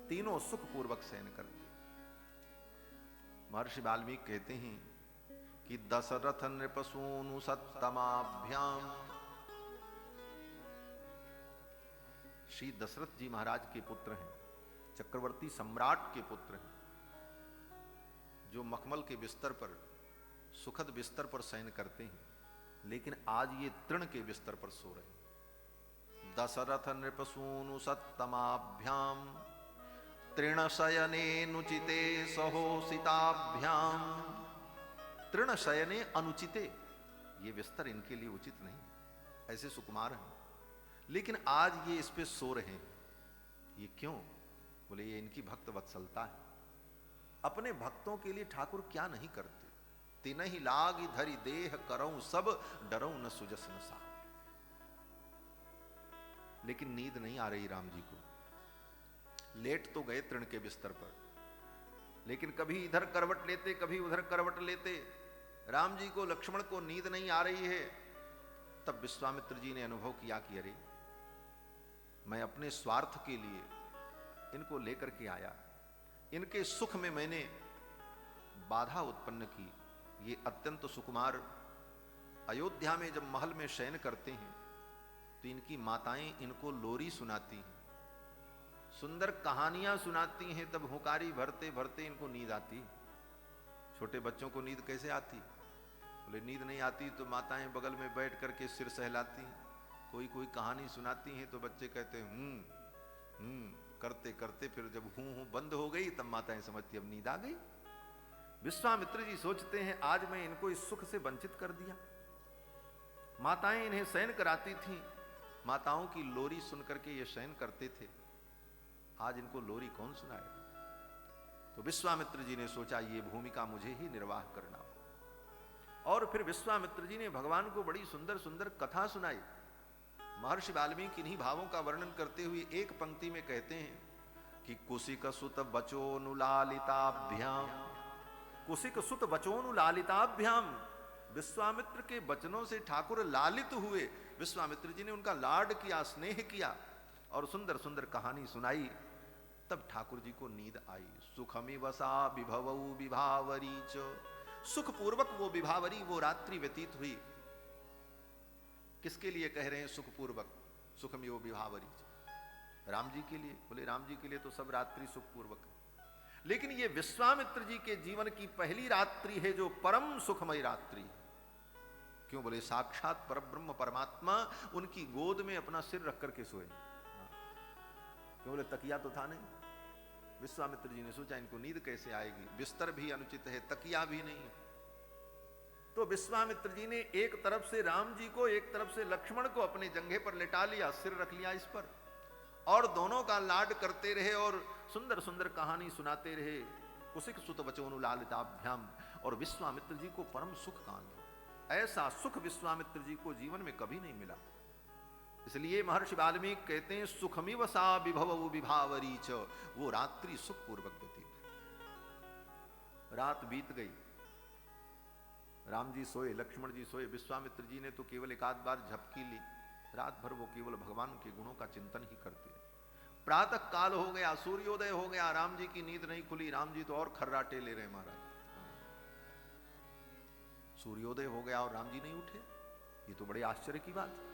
तीनों सुख पूर्वक शयन करते। महर्षि वाल्मीकि कहते हैं कि दशरथ नृपसूनु सत्तमाभ्याम, श्री दशरथ जी महाराज के पुत्र हैं, चक्रवर्ती सम्राट के पुत्र हैं, जो मखमल के बिस्तर पर, सुखद बिस्तर पर शयन करते हैं, लेकिन आज ये तृण के बिस्तर पर सो रहे हैं। दशरथ नृपसूनु सत्तमाभ्याम तृणशयनेनुचिते सहोसिताभ्याम, तृणशयने अनुचिते, ये बिस्तर इनके लिए उचित नहीं, ऐसे सुकुमार हैं, लेकिन आज ये इस पे सो रहे हैं। ये क्यों? बोले ये इनकी भक्त वत्सलता है। अपने भक्तों के लिए ठाकुर क्या नहीं करते। तिनहि लाग धरि देह करऊं सब, डरऊं न सुजस न सा। लेकिन नींद नहीं आ रही राम जी को। लेट तो गए तृण के बिस्तर पर, लेकिन कभी इधर करवट लेते, कभी उधर करवट लेते। राम जी को, लक्ष्मण को नींद नहीं आ रही है। तब विश्वामित्र जी ने अनुभव किया कि अरे मैं अपने स्वार्थ के लिए इनको लेकर के आया, इनके सुख में मैंने बाधा उत्पन्न की। ये अत्यंत सुकुमार अयोध्या में जब महल में शयन करते हैं तो इनकी माताएं इनको लोरी सुनाती हैं, सुंदर कहानियां सुनाती हैं, तब हुंकारी भरते भरते इनको नींद आती। छोटे बच्चों को नींद कैसे आती? बोले नींद नहीं आती तो माताएं बगल में बैठ करके सिर सहलाती हैं, कोई कोई कहानी सुनाती हैं, तो बच्चे कहते हैं करते करते फिर जब हूं बंद हो गई तब माताएं समझती अब नींद आ गई। विश्वामित्र जी सोचते हैं आज मैं इनको इस सुख से वंचित कर दिया। माताएं इन्हें शयन कराती थीं, माताओं की लोरी सुनकर के ये शयन करते थे, आज इनको लोरी कौन सुनाएगा? तो विश्वामित्र जी ने सोचा ये भूमिका मुझे ही निर्वाह करना। और फिर विश्वामित्र जी ने भगवान को बड़ी सुंदर सुंदर कथा सुनाई। महर्षि वाल्मीकि इन्हीं भावों का वर्णन करते हुए एक पंक्ति में कहते हैं कि कुशिक सुत बचोनुलालिताभ्याम, कुशिक सुत बचोनुलालिताभ्याम, विश्वामित्र के वचनों से ठाकुर लालित हुए। विश्वामित्र जी ने उनका लाड किया, स्नेह किया और सुंदर सुंदर कहानी सुनाई। तब ठाकुर जी को नींद आई। सुखमि वसा विभवऊ विभावरी च, सुख पूर्वक वो विभावरी, वो रात्रि व्यतीत हुई। किसके लिए कह रहे हैं सुख पूर्वक? सुखमि वो विभावरी च, राम जी के लिए। बोले राम जी के लिए तो सब रात्रि सुख पूर्वक है, लेकिन ये विश्वामित्र जी के जीवन की पहली रात्रि है जो परम सुखमय रात्रि। क्यों? बोले साक्षात परब्रह्म परमात्मा उनकी गोद में अपना सिर रख करके सोए। क्यों? बोले तकिया तो था नहीं। विश्वामित्र जी ने सोचा इनको नींद कैसे आएगी, बिस्तर भी अनुचित है, तकिया भी नहीं। तो विश्वामित्र जी ने एक तरफ से राम जी को, एक तरफ से लक्ष्मण को अपने जंघे पर लेटा लिया, सिर रख लिया इस पर, और दोनों का लाड करते रहे और सुंदर सुंदर कहानी सुनाते रहे। कुशिक सुत बचोनुलालिताभ्याम, और विश्वामित्र जी को परम सुख कांड। ऐसा सुख विश्वामित्र जी को जीवन में कभी नहीं मिला। इसलिए महर्षि वाल्मीकि कहते हैं सुखमिव सा विभवऊ विभावरी च, वो रात्रि सुख पूर्वक व्यतीत। रात बीत गई, राम जी सोए, लक्ष्मण जी सोए, विश्वामित्र जी ने तो केवल एक आध बार झपकी ली। रात भर वो केवल भगवान के गुणों का चिंतन ही करते रहे। प्रातः काल हो गया, सूर्योदय हो गया, राम जी की नींद नहीं खुली। राम जी तो और खर्राटे ले रहे महाराज। सूर्योदय हो गया और राम जी नहीं उठे, ये तो बड़े आश्चर्य की बात है।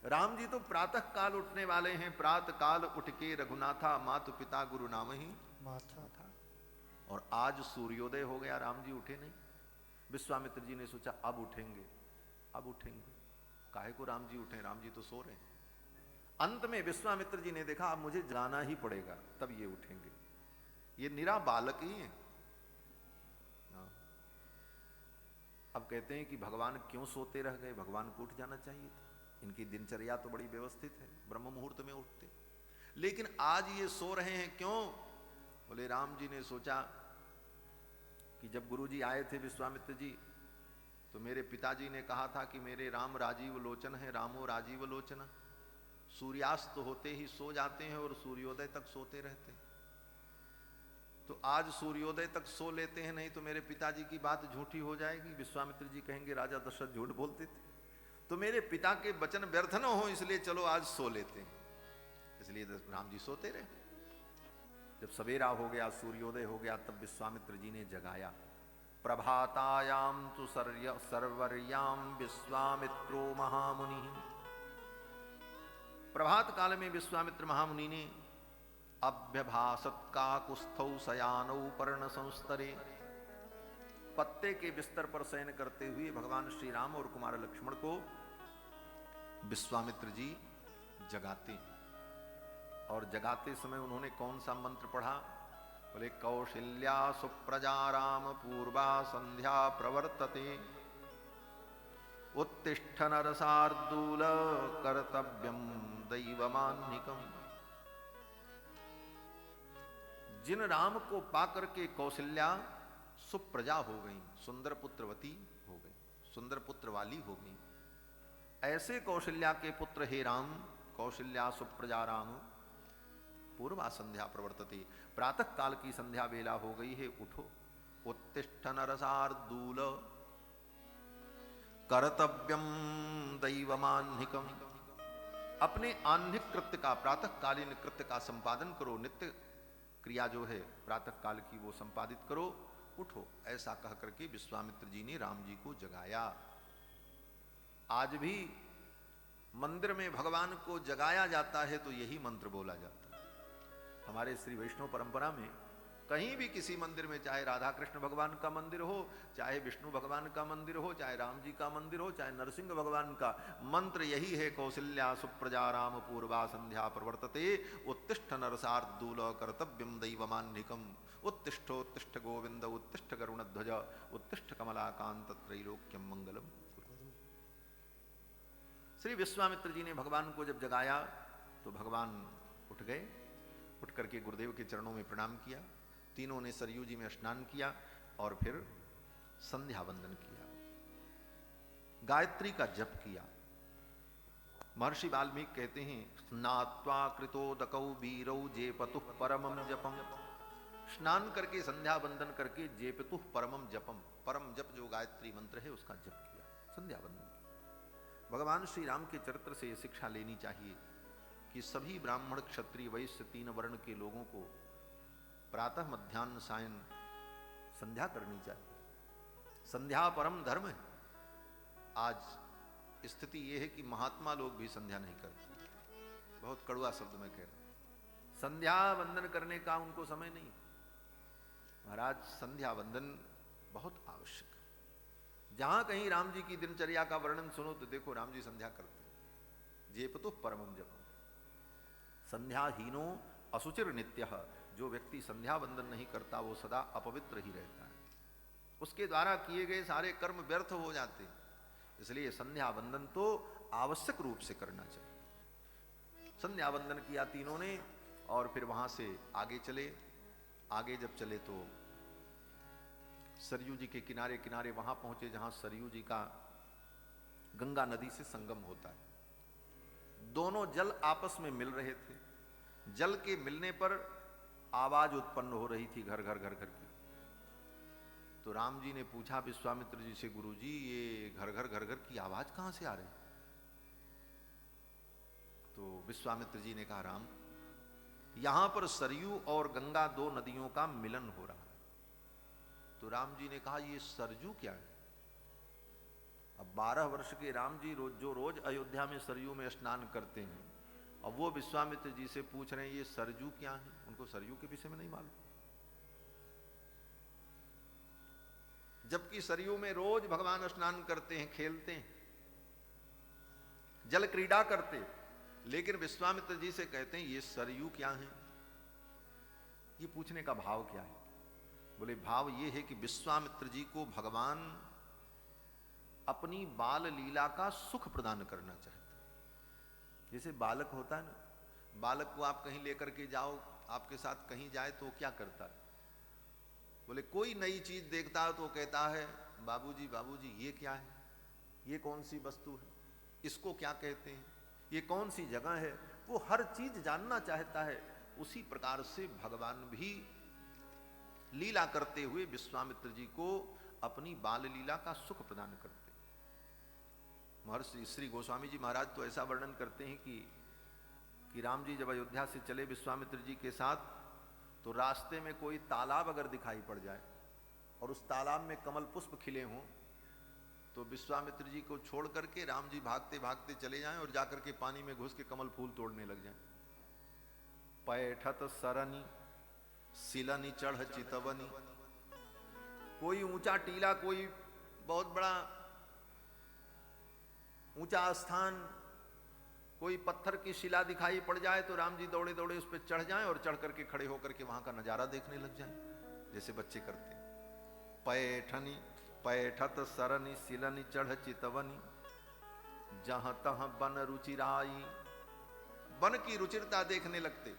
राम जी तो प्रातः काल उठने वाले हैं। प्रातः काल उठ के रघुनाथा मातु पिता गुरु नाम ही माथा था, और आज सूर्योदय हो गया, राम जी उठे नहीं। विश्वामित्र जी ने सोचा अब उठेंगे, अब उठेंगे। काहे को राम जी उठे? राम जी तो सो रहे हैं। अंत में विश्वामित्र जी ने देखा अब मुझे जाना ही पड़ेगा, तब ये उठेंगे। ये निरा बालक ही है। अब कहते हैं कि भगवान क्यों सोते रह गए, भगवान को उठ जाना चाहिए था, इनकी दिनचर्या तो बड़ी व्यवस्थित है, ब्रह्म मुहूर्त में उठते, लेकिन आज ये सो रहे हैं क्यों? बोले राम जी ने सोचा कि जब गुरु जी आए थे विश्वामित्र जी, तो मेरे पिताजी ने कहा था कि मेरे राम राजीव लोचन है, रामो राजीव लोचन, सूर्यास्त होते ही सो जाते हैं और सूर्योदय तक सोते रहते हैं। तो आज सूर्योदय तक सो लेते हैं, नहीं तो मेरे पिताजी की बात झूठी हो जाएगी, विश्वामित्र जी कहेंगे राजा दशरथ झूठ बोलते थे, तो मेरे पिता के वचन व्यर्थ न हो, इसलिए चलो आज सो लेते हैं। इसलिए राम जी सोते रहे। जब सवेरा हो गया, सूर्योदय हो गया, तब विश्वामित्र जी ने जगाया। प्रभातायाम तु सर्वर्याम विश्वामित्रो महामुनि। प्रभात काल में विश्वामित्र महामुनि ने अभ्यभासत काकुस्थौ शयानौ पर्ण संस्तरे, पत्ते के बिस्तर पर शयन करते हुए भगवान श्री राम और कुमार लक्ष्मण को विश्वामित्र जी जगाते। और जगाते समय उन्होंने कौन सा मंत्र पढ़ा? बोले कौशल्या सुप्रजा राम पूर्वा संध्या प्रवर्तते, उत्तिष्ठ नरसार्दूल कर्तव्यम दैवमान्निकम। जिन राम को पाकर के कौशल्या सुप्रजा हो गई, सुंदर पुत्रवती हो गई, सुंदर पुत्र वाली हो गई, ऐसे कौशल्या के पुत्र हे राम, कौशल्या सुप्रजा राम पूर्वा संध्या प्रवर्तते, प्रातः काल की संध्या बेला हो गई है, उठो। उत्तिष्ठ नरसार्दूल कर्तव्यम दैवमान्निकम, अपने आह्निक कृत्य का, प्रातः कालीन कृत्य का संपादन करो, नित्य क्रिया जो है प्रातः काल की वो संपादित करो, उठो। ऐसा कह करके विश्वामित्र जी ने राम जी को जगाया। आज भी मंदिर में भगवान को जगाया जाता है तो यही मंत्र बोला जाता है। हमारे श्री वैष्णव परंपरा में कहीं भी किसी मंदिर में, चाहे राधा कृष्ण भगवान का मंदिर हो, चाहे विष्णु भगवान का मंदिर हो, चाहे राम जी का मंदिर हो, चाहे नरसिंह भगवान का, मंत्र यही है कौशल्या सुप्रजा राम पूर्वा संध्या प्रवर्तते, उत्तिष्ठ नरसार्दूल कर्तव्यम दैवमान्निकम, उत्तिष्ठोत्तिष्ठ गोविंद उत्तिष्ठ गरुणध्वज उत्तिष्ठ कमलाकांत त्रैलोक्यम मंगलम। श्री विश्वामित्र जी ने भगवान को जब जगाया तो भगवान उठ गए। उठ करके गुरुदेव के चरणों में प्रणाम किया, तीनों ने सरयू जी में स्नान किया और फिर संध्या वंदन किया, गायत्री का जप किया। महर्षि वाल्मीकि कहते हैं स्नात्वा कृतोदकौ वीरौ जेपतुः परमं जपम, स्नान करके संध्या वंदन करके जेपतुः परमं जपम, परम जप जो गायत्री मंत्र है उसका जप किया, संध्या वंदन किया। भगवान श्री राम के चरित्र से यह शिक्षा लेनी चाहिए कि सभी ब्राह्मण क्षत्रिय वैश्य तीन वर्ण के लोगों को प्रातः मध्याह्न सायं संध्या करनी चाहिए। संध्या परम धर्म है। आज स्थिति यह है कि महात्मा लोग भी संध्या नहीं करते। बहुत कड़वा शब्द मैं कह रहा हूं, संध्या वंदन करने का उनको समय नहीं। महाराज संध्या वंदन बहुत आवश्यक है। जहां कहीं राम जी की दिनचर्या का वर्णन सुनो तो देखो राम जी संध्या करते, जेपतु परमम जपम। संध्याहीनो असुचिर नित्य, जो व्यक्ति संध्या वंदन नहीं करता वो सदा अपवित्र ही रहता है, उसके द्वारा किए गए सारे कर्म व्यर्थ हो जाते। इसलिए संध्या वंदन तो आवश्यक रूप से करना चाहिए। संध्या वंदन किया तीनों ने और फिर वहां से आगे चले। आगे जब चले तो सरयू जी के किनारे किनारे वहां पहुंचे जहां सरयू जी का गंगा नदी से संगम होता है। दोनों जल आपस में मिल रहे थे। जल के मिलने पर आवाज उत्पन्न हो रही थी घर घर घर घर की। तो राम जी ने पूछा विश्वामित्र जी से, गुरु जी ये घर घर घर घर की आवाज कहां से आ रही? तो विश्वामित्र जी ने कहा राम, यहां पर सरयू और गंगा दो नदियों का मिलन हो रहा है। तो राम जी ने कहा ये सरयू क्या है? अब 12 वर्ष के राम जी जो रोज अयोध्या में सरयू में स्नान करते हैं, अब वो विश्वामित्र जी से पूछ रहे हैं ये सरयू क्या है? उनको सरयू के विषय में नहीं मालूम। जबकि सरयू में रोज भगवान स्नान करते हैं, खेलते हैं, जल क्रीड़ा करते, लेकिन विश्वामित्र जी से कहते हैं ये सरयू क्या है? ये पूछने का भाव क्या है? बोले भाव ये है कि विश्वामित्र जी को भगवान अपनी बाल लीला का सुख प्रदान करना चाहता है। जैसे बालक होता है ना, बालक को आप कहीं लेकर के जाओ, आपके साथ कहीं जाए तो क्या करता है? बोले कोई नई चीज देखता है तो कहता है बाबूजी बाबूजी ये क्या है, ये कौन सी वस्तु है, इसको क्या कहते हैं, ये कौन सी जगह है, वो हर चीज जानना चाहता है। उसी प्रकार से भगवान भी लीला करते हुए विश्वामित्र जी को अपनी बाल लीला का सुख प्रदान करते। महर्षि श्री गोस्वामी जी महाराज तो ऐसा वर्णन करते हैं कि राम जी जब अयोध्या से चले विश्वामित्र जी के साथ, तो रास्ते में कोई तालाब अगर दिखाई पड़ जाए और उस तालाब में कमल पुष्प खिले हों, तो विश्वामित्र जी को छोड़ करके राम जी भागते भागते चले जाएं और जाकर के पानी में घुस के कमल फूल तोड़ने लग जाएं। पैठत सरनी सिलनी चढ़ चितवनी, कोई ऊंचा टीला, कोई बहुत बड़ा ऊंचा स्थान, कोई पत्थर की शिला दिखाई पड़ जाए तो राम जी दौड़े दौड़े उस पर चढ़ जाएं और चढ़ करके खड़े होकर के वहां का नजारा देखने लग जाएं, जैसे बच्चे करते। पैठनी पैठत सरनी सिलनी चढ़ चितवनी, जहां तहां बन रुचिराई, वन की रुचिरता देखने लगते।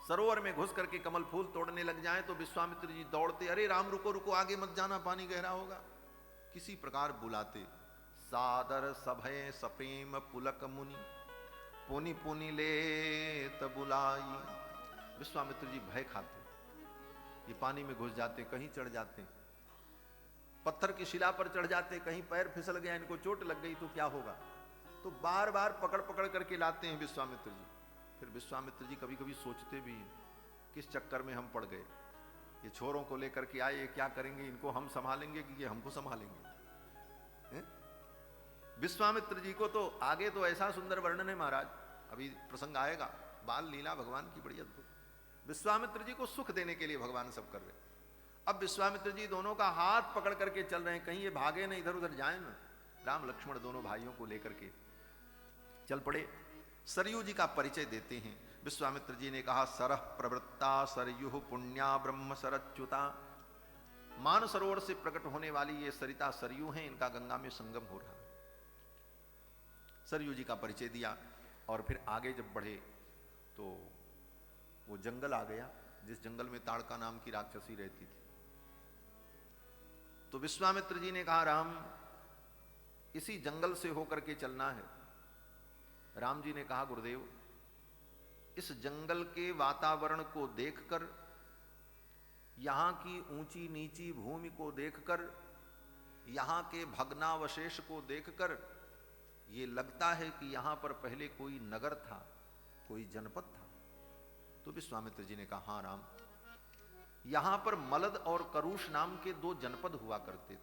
सरोवर में घुस करके कमल फूल तोड़ने लग जाएं तो विश्वामित्र जी दौड़ते, अरे राम रुको रुको, आगे मत जाना, पानी गहरा होगा। किसी प्रकार बुलाते। सादर सभय सप्रेम पुलक मुनि, पुनि पुनि ले बुलाई। विश्वामित्र जी भय खाते, ये पानी में घुस जाते, कहीं चढ़ जाते, पत्थर की शिला पर चढ़ जाते, कहीं पैर फिसल गया, इनको चोट लग गई तो क्या होगा। तो बार बार पकड़ पकड़ करके लाते हैं विश्वामित्र जी। फिर विश्वामित्र जी कभी कभी सोचते भी हैं, किस चक्कर में हम पड़ गए, ये छोरों को लेकर के आए, ये क्या करेंगे, इनको हम संभालेंगे कि ये हमको संभालेंगे। विश्वामित्र जी को तो आगे तो ऐसा सुंदर वर्णन है महाराज, अभी प्रसंग आएगा, बाल लीला भगवान की बड़ी अद्भुत। विश्वामित्र जी को सुख देने के लिए भगवान सब कर रहे। अब विश्वामित्र जी दोनों का हाथ पकड़ करके चल रहे हैं, कहीं ये भागे ना, इधर उधर जाए ना। राम लक्ष्मण दोनों भाइयों को लेकर के चल पड़े। सरयू जी का परिचय देते हैं। विश्वामित्र जी ने कहा, सरह प्रवृत्ता सरयु पुण्या ब्रह्म सरच्युता। मान सरोवर से प्रकट होने वाली ये सरिता सरयू हैं, इनका गंगा में संगम हो रहा है। सरयू जी का परिचय दिया और फिर आगे जब बढ़े तो वो जंगल आ गया, जिस जंगल में ताड़का नाम की राक्षसी रहती थी। तो विश्वामित्र जी ने कहा, राम इसी जंगल से होकर के चलना है। राम जी ने कहा, गुरुदेव इस जंगल के वातावरण को देखकर, यहां की ऊंची नीची भूमि को देखकर, यहां के भग्नावशेष को देखकर ये लगता है कि यहां पर पहले कोई नगर था, कोई जनपद था। तो विश्वामित्र जी ने कहा, हां राम, यहां पर मलद और करुष नाम के दो जनपद हुआ करते थे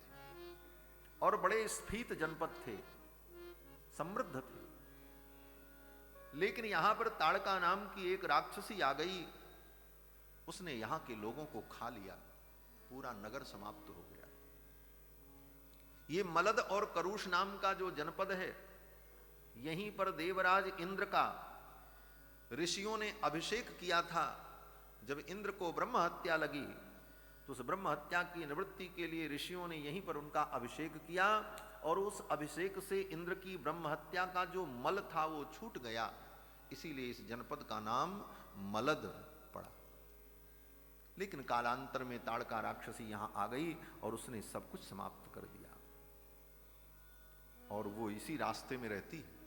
और बड़े स्फीत जनपद थे, समृद्ध थे। लेकिन यहां पर ताड़का नाम की एक राक्षसी आ गई, उसने यहां के लोगों को खा लिया, पूरा नगर समाप्त हो गया। ये मलद और करुष नाम का जो जनपद है, यहीं पर देवराज इंद्र का ऋषियों ने अभिषेक किया था। जब इंद्र को ब्रह्म हत्या लगी तो उस ब्रह्म हत्या की निवृत्ति के लिए ऋषियों ने यहीं पर उनका अभिषेक किया और उस अभिषेक से इंद्र की ब्रह्म हत्या का जो मल था वो छूट गया, इसीलिए इस जनपद का नाम मलद पड़ा। लेकिन कालांतर में ताड़का राक्षसी यहां आ गई और उसने सब कुछ समाप्त कर दिया और वो इसी रास्ते में रहती है।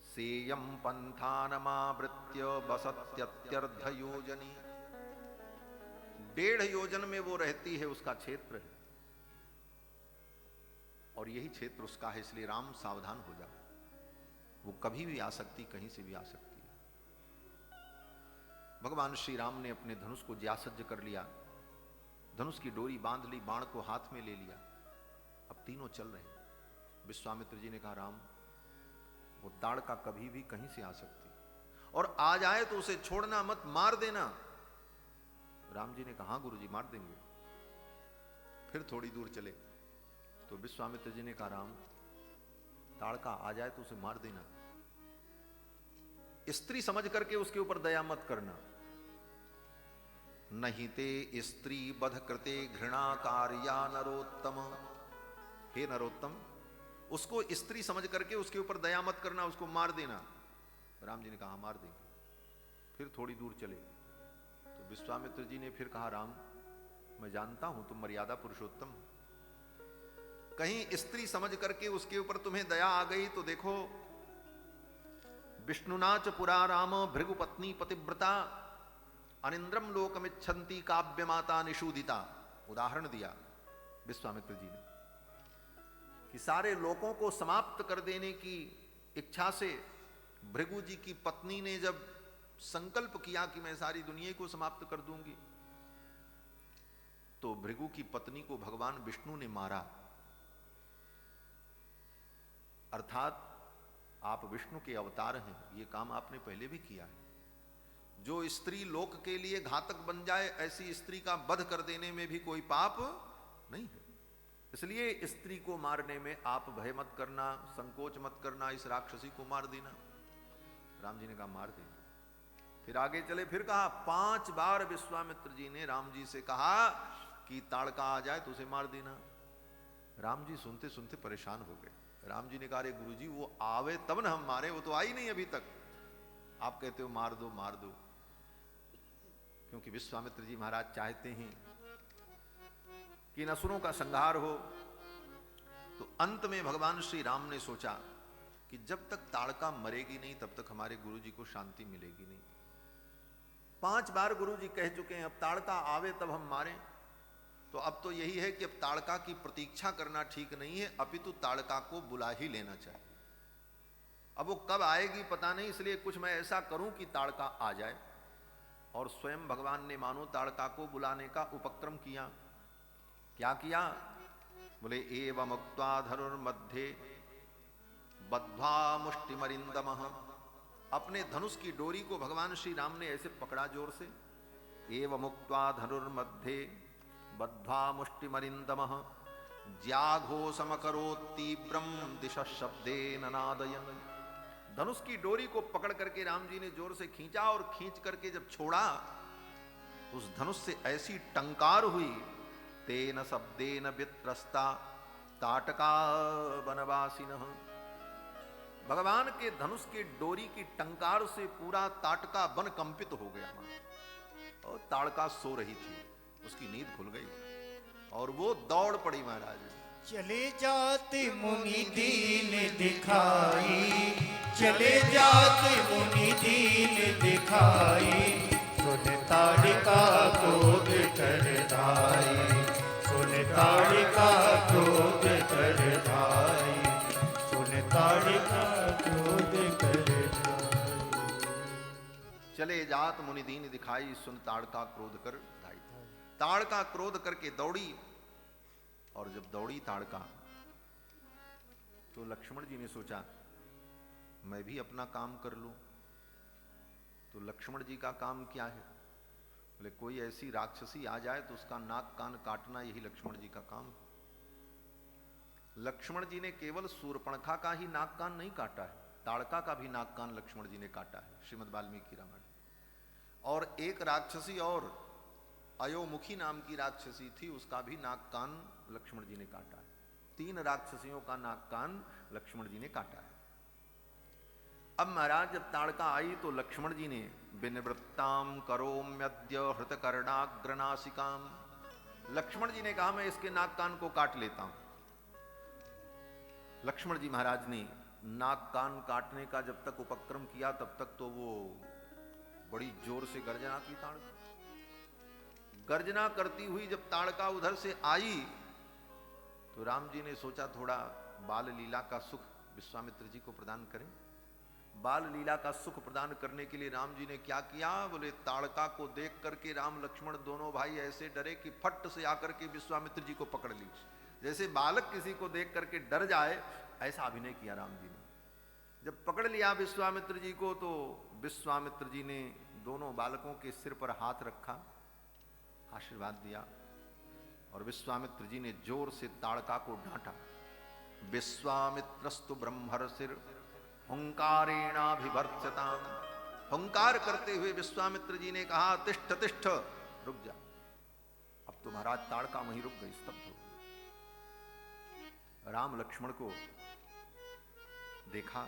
सेयम पंथानमावृत्य बसत्यत्यर्ध योजनी, 1.5 योजन में वो रहती है, उसका क्षेत्र है और यही क्षेत्र उसका है। इसलिए राम सावधान हो जाओ, वो कभी भी आ सकती, कहीं से भी आ सकती है। भगवान श्री राम ने अपने धनुष को ज्यासज्ज कर लिया, धनुष की डोरी बांध ली, बाण को हाथ में ले लिया। अब तीनों चल रहे हैं। विश्वामित्र जी ने कहा, राम वो ताड़का कभी भी कहीं से आ सकती, और आ जाए तो उसे छोड़ना मत, मार देना। राम जी ने कहा, गुरु जी मार देंगे। फिर थोड़ी दूर चले तो विश्वामित्र जी ने कहा, राम ताड़का आ जाए तो उसे मार देना, स्त्री समझ करके उसके ऊपर दया मत करना। नहीं ते स्त्री बध कृते घृणा कार्या नरोत्तम, हे नरोत्तम, उसको स्त्री समझ करके उसके ऊपर दया मत करना, उसको मार देना। राम जी ने कहा मार देंगे। फिर थोड़ी दूर चले तो विश्वामित्र जी ने फिर कहा, राम मैं जानता हूं तुम मर्यादा पुरुषोत्तम, कहीं स्त्री समझ करके उसके ऊपर तुम्हें दया आ गई तो देखो, विष्णुनाच पुरा राम भृगुपत्नी पतिव्रता अनिंद्रम लोकमिच्छन्ति काव्य माता निषूदिता। उदाहरण दिया विश्वामित्र जी ने कि सारे लोकों को समाप्त कर देने की इच्छा से भृगु जी की पत्नी ने जब संकल्प किया कि मैं सारी दुनिया को समाप्त कर दूंगी, तो भृगु की पत्नी को भगवान विष्णु ने मारा। अर्थात आप विष्णु के अवतार हैं, ये काम आपने पहले भी किया है। जो स्त्री लोक के लिए घातक बन जाए, ऐसी स्त्री का वध कर देने में भी कोई पाप नहीं है। इसलिए स्त्री को मारने में आप भय मत करना, संकोच मत करना, इस राक्षसी को मार देना। राम जी ने कहा मार देंगे। फिर आगे चले, फिर कहा 5 बार विश्वामित्र जी ने राम जी से कहा कि ताड़का आ जाए तो उसे मार देना। राम जी सुनते सुनते परेशान हो गए। राम जी ने कहा, अरे गुरु जी वो आवे तब न हम मारे, वो तो आई नहीं अभी तक, आप कहते हो मार दो मार दो। क्योंकि विश्वामित्र जी महाराज चाहते हैं कि इन असुरों का संहार हो। तो अंत में भगवान श्री राम ने सोचा कि जब तक ताड़का मरेगी नहीं तब तक हमारे गुरु जी को शांति मिलेगी नहीं। 5 बार गुरु जी कह चुके हैं अब ताड़का आवे तब हम मारें, तो अब तो यही है कि अब ताड़का की प्रतीक्षा करना ठीक नहीं है, अपितु ताड़का को बुला ही लेना चाहिए। अब वो कब आएगी पता नहीं, इसलिए कुछ मैं ऐसा करूं कि ताड़का आ जाए। और स्वयं भगवान ने मानो ताड़का को बुलाने का उपक्रम किया। क्या किया? बोले एवं मुक्त्वा धनुर्मध्ये बद्ध्वा मुष्टिमरिंदमः। अपने धनुष की डोरी को भगवान श्री राम ने ऐसे पकड़ा जोर से। एवं मुक्त्वा धनुर्मध्ये बद्ध्वा मुष्टिमरिंदमः ज्याघोषमकरोत्तीव्रं दिशः शब्देन नादयन्। धनुष की डोरी को पकड़ करके राम जी ने जोर से खींचा, और खींच करके जब छोड़ा तो उस धनुष से ऐसी टंकार हुई, तेन शब्देन वित्रस्ता ताटका वनवासिनः। भगवान के धनुष के डोरी की टंकार से पूरा ताटका वन कंपित हो गया। और ताड़का सो रही थी, उसकी नींद खुल गई और वो दौड़ पड़ी महाराज। चले जाते मुनि दीन दिखाई, चले जाते मुनि दीन दिखाई, सुन ताड़का क्रोध कर धाई, सुन ताड़का क्रोध कर धाई, सुन ताड़का क्रोध कर धाई। चले जात मुनि दीन दिखाई, सुन ताड़का क्रोध कर धाई। ताड़का क्रोध करके दौड़ी, और जब दौड़ी ताड़का तो लक्ष्मण जी ने सोचा मैं भी अपना काम कर लूं। तो लक्ष्मण जी का काम क्या है? बोले कोई ऐसी राक्षसी आ जाए तो उसका नाक कान काटना, यही लक्ष्मण जी का काम। लक्ष्मण जी ने केवल शूर्पणखा का ही नाक कान नहीं काटा है, ताड़का का भी नाक कान लक्ष्मण जी ने काटा है, श्रीमद् वाल्मीकि रामायण। और एक राक्षसी और अयोमुखी नाम की राक्षसी थी, उसका भी नाक कान लक्ष्मण जी ने काटा है। 3 राक्षसियों का नाक कान लक्ष्मण जी ने काटा है। अब महाराज जब ताड़का आई तो लक्ष्मण जी ने विनिवृत्ताम करोम्यद्य हृतकर्णाग्रनासिकाम, लक्ष्मण जी ने कहा मैं इसके नाक कान को काट लेता हूं। लक्ष्मण जी महाराज ने नाक कान काटने का जब तक उपक्रम किया तब तक तो वो बड़ी जोर से गर्जना की। ताड़का गर्जना करती हुई जब ताड़का उधर से आई तो राम जी ने सोचा थोड़ा बाल लीला का सुख विश्वामित्र जी को प्रदान करें। बाल लीला का सुख प्रदान करने के लिए राम जी ने क्या किया? बोले ताड़का को देख करके राम लक्ष्मण दोनों भाई ऐसे डरे कि फट से आकर के विश्वामित्र जी को पकड़ ली। जैसे बालक किसी को देख करके डर जाए, ऐसा अभिनय किया राम जी ने। जब पकड़ लिया विश्वामित्र जी को तो विश्वामित्र जी ने दोनों बालकों के सिर पर हाथ रखा, आशीर्वाद दिया, और विश्वामित्र जी ने जोर से ताड़का को डांटा। विश्वामित्रस्तु ब्रह्मर्षिर हुंकारेणाभिवर्त्यताम। हुंकार करते हुए विश्वामित्र जी ने कहा तिष्ठ तिष्ठ, रुक जा। अब तो महाराज ताड़का वहीं रुक गई, स्तब्ध हो गई। राम लक्ष्मण को देखा,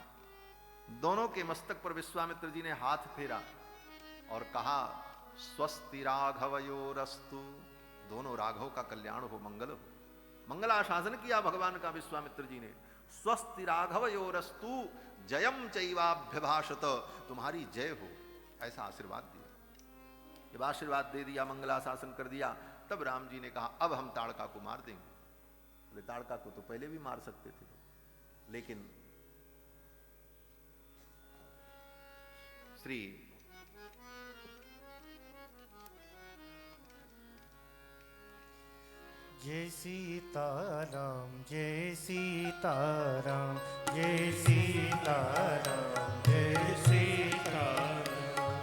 दोनों के मस्तक पर विश्वामित्र जी ने हाथ फेरा और कहा, स्वस्ति राघवयोरस्तु, दोनों राघव का कल्याण हो, मंगल हो। मंगलाशासन किया भगवान का विश्वामित्र जी ने। स्वस्ति राघवयोरस्तु जयम चैवाभ्यभाषत, तुम्हारी जय हो, ऐसा आशीर्वाद दिया। जब आशीर्वाद दे दिया, मंगलाशासन कर दिया, तब राम जी ने कहा, अब हम ताड़का को मार देंगे। बोले ताड़का को तो पहले भी मार सकते थे, लेकिन श्री जय सीताराम, जय सीताराम, जय सीताराम, जय सीताराम,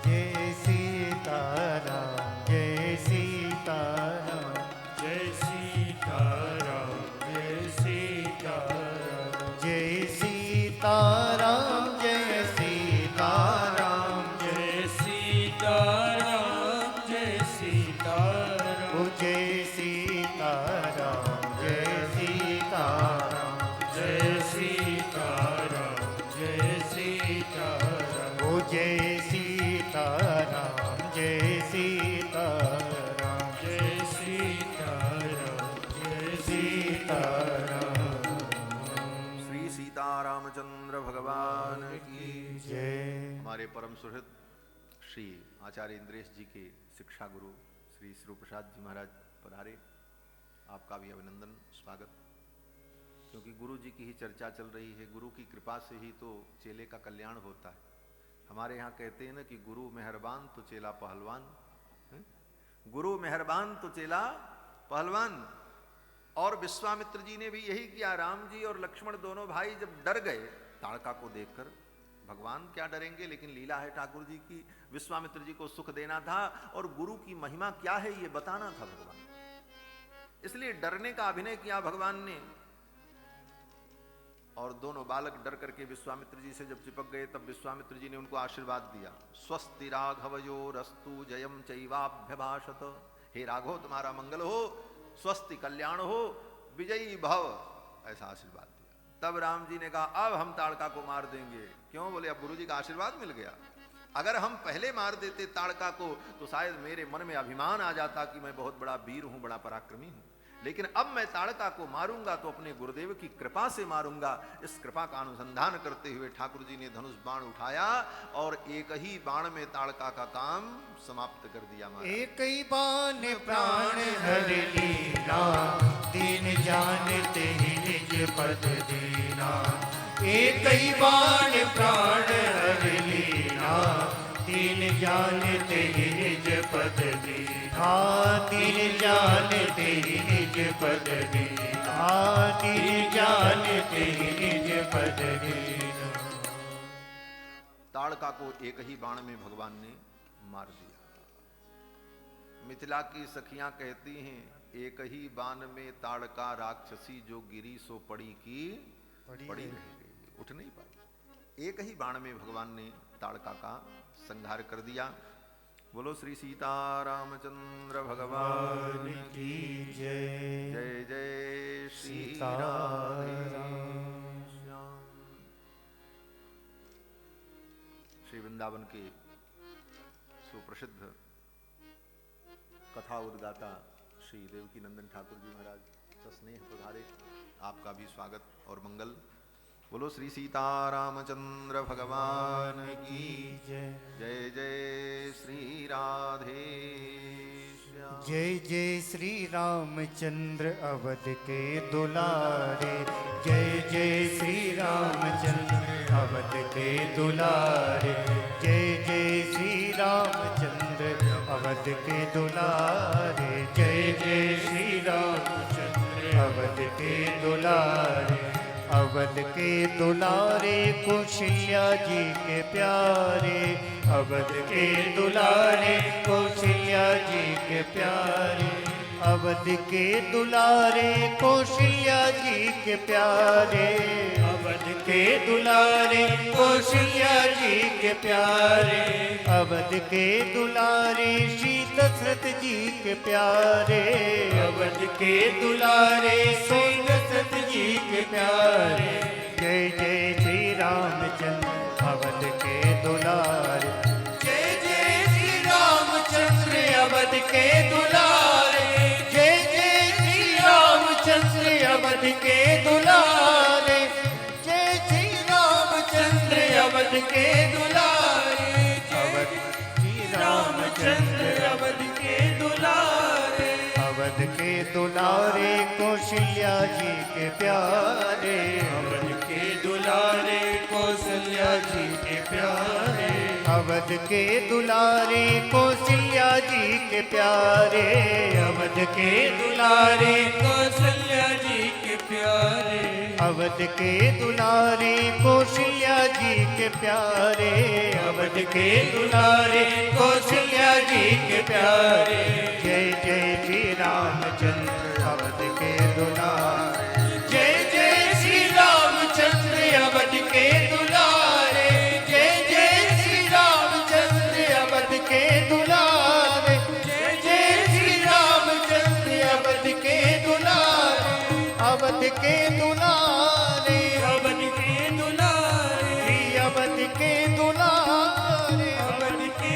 जय सीताराम, जय सीताराम, जय सीताराम, जय सीताराम, जय सीताराम, जय सीताराम, जय सीताराम, जय सीताराम, ओ जय सीताराम, जय सीताराम, जय सीताराम, जय सीताराम, ओ जय सीताराम, जय सीताराम, जय सीताराम, जय सीताराम। श्री सीतारामचंद्र भगवान की जय। हमारे परम सुहृद श्री आचार्य इंद्रेश जी के शिक्षा गुरु श्री श्री प्रसाद जी महाराज पधारे, आपका भी अभिनंदन, स्वागत। क्योंकि गुरु जी की ही चर्चा चल रही है, गुरु की कृपा से ही तो चेले का कल्याण होता है। हमारे यहाँ कहते हैं ना कि गुरु मेहरबान तो चेला पहलवान, गुरु मेहरबान तो चेला पहलवान। और विश्वामित्र जी ने भी यही किया। राम जी और लक्ष्मण दोनों भाई जब डर गए ताड़का को देखकर, भगवान क्या डरेंगे, लेकिन लीला है ठाकुर जी की, विश्वामित्र जी को सुख देना था और गुरु की महिमा क्या है ये बताना था भगवान, इसलिए डरने का अभिनय किया भगवान ने। और दोनों बालक डर करके विश्वामित्र जी से जब चिपक गए, तब विश्वामित्र जी ने उनको आशीर्वाद दिया, स्वस्ति राघवयोरस्तु जयम चैवाभ्यभाषत, हे राघव तुम्हारा मंगल हो, स्वस्ति कल्याण हो, विजयी भव, ऐसा आशीर्वाद दिया। तब राम जी ने कहा, अब हम ताड़का को मार देंगे। क्यों? बोले अब गुरु जी का आशीर्वाद मिल गया। अगर हम पहले मार देते ताड़का को तो शायद मेरे मन में अभिमान आ जाता कि मैं बहुत बड़ा वीर हूं, बड़ा पराक्रमी हूं, लेकिन अब मैं ताड़का को मारूंगा तो अपने गुरुदेव की कृपा से मारूंगा। इस कृपा का अनुसंधान करते हुए ठाकुर जी ने धनुष बाण उठाया और एक ही बाण में ताड़का का काम समाप्त कर दिया। एक ही बाण प्राण हर लीला, दीन जानते ही निज पद दीना। एक ही बाण प्राण हर लीला, दीन जानते ही निज पद दीना। दीन जानते ही निज पद दीना, दीन जानते ही निज पद दीना। ताड़का को एक ही बाण में भगवान ने मार दिया। मिथिला की सखियां कहती हैं, एक ही बाण में ताड़का राक्षसी, जो गिरी सो पड़ी की पड़ी रह गई, उठ नहीं पाई। एक ही बाण में भगवान ने ताड़का का संहार कर दिया। बोलो श्री सीतारामचंद्र भगवान की जय। जय जय श्री सीताराम। श्री वृंदावन के सुप्रसिद्ध कथा उद्गाता श्री देवकी नंदन ठाकुर जी महाराज सस्नेह पधारे, आपका भी स्वागत और मंगल। बोलो श्री सीतारामचंद्र भगवान की जय। जय जय श्री राधे श्याम। जय जय श्री रामचंद्र अवध के दुलारे, जय जय श्री रामचंद्र अवध के दुलारे, जय जय श्री रामचंद्र अवध के दुलारे, जय जय श्री रामचंद्र अवध के दुलारे। अवध के दुलारे कौशल्या जी के प्यारे, अवध के दुलारे कौशल्या जी के प्यारे, अवध के दुलारे कौशल्या जी के प्यारे, अवध के दुलारे कौशल्या जी के प्यारे, अवध के दुलारे श्री दशरथ जी के प्यारे, अवध के दुलारे श्री दशरथ जी के प्यारे। जय जय श्री रामचंद्र अवध के दुलारे, जय जय श्री रामचंद्र अवध के दुलारे, जय जय श्री रामचंद्र अवध के दुलारे, जय श्री रामचंद्र अवध के दुलारे, अवध श्री रामचंद्र अवध के दुलारे, अवध के दुलारे कौशल्या जी के प्यारे, अवध के दुलारे कौशल्या जी के प्यारे, अवध के दुलारे कौशल्या जी के प्यारे, अवध के दुलारे कौशल्या जी के प्यारे, अवध के दुलारे कौशल्या जी के प्यारे, अवध के दुलारे कौशल्या जी के प्यारे। जय जय श्री रामचंद्र अवध के दुलारे, जय जय श्री रामचंद्र अवध के दुलारे, जय जय श्री रामचंद्र अवध के दुलारे, जय जय श्री रामचंद्र अवध के दुलारे, अवध के दुलारे, अवध के दुलारे, अवध के दुलारे, अवध के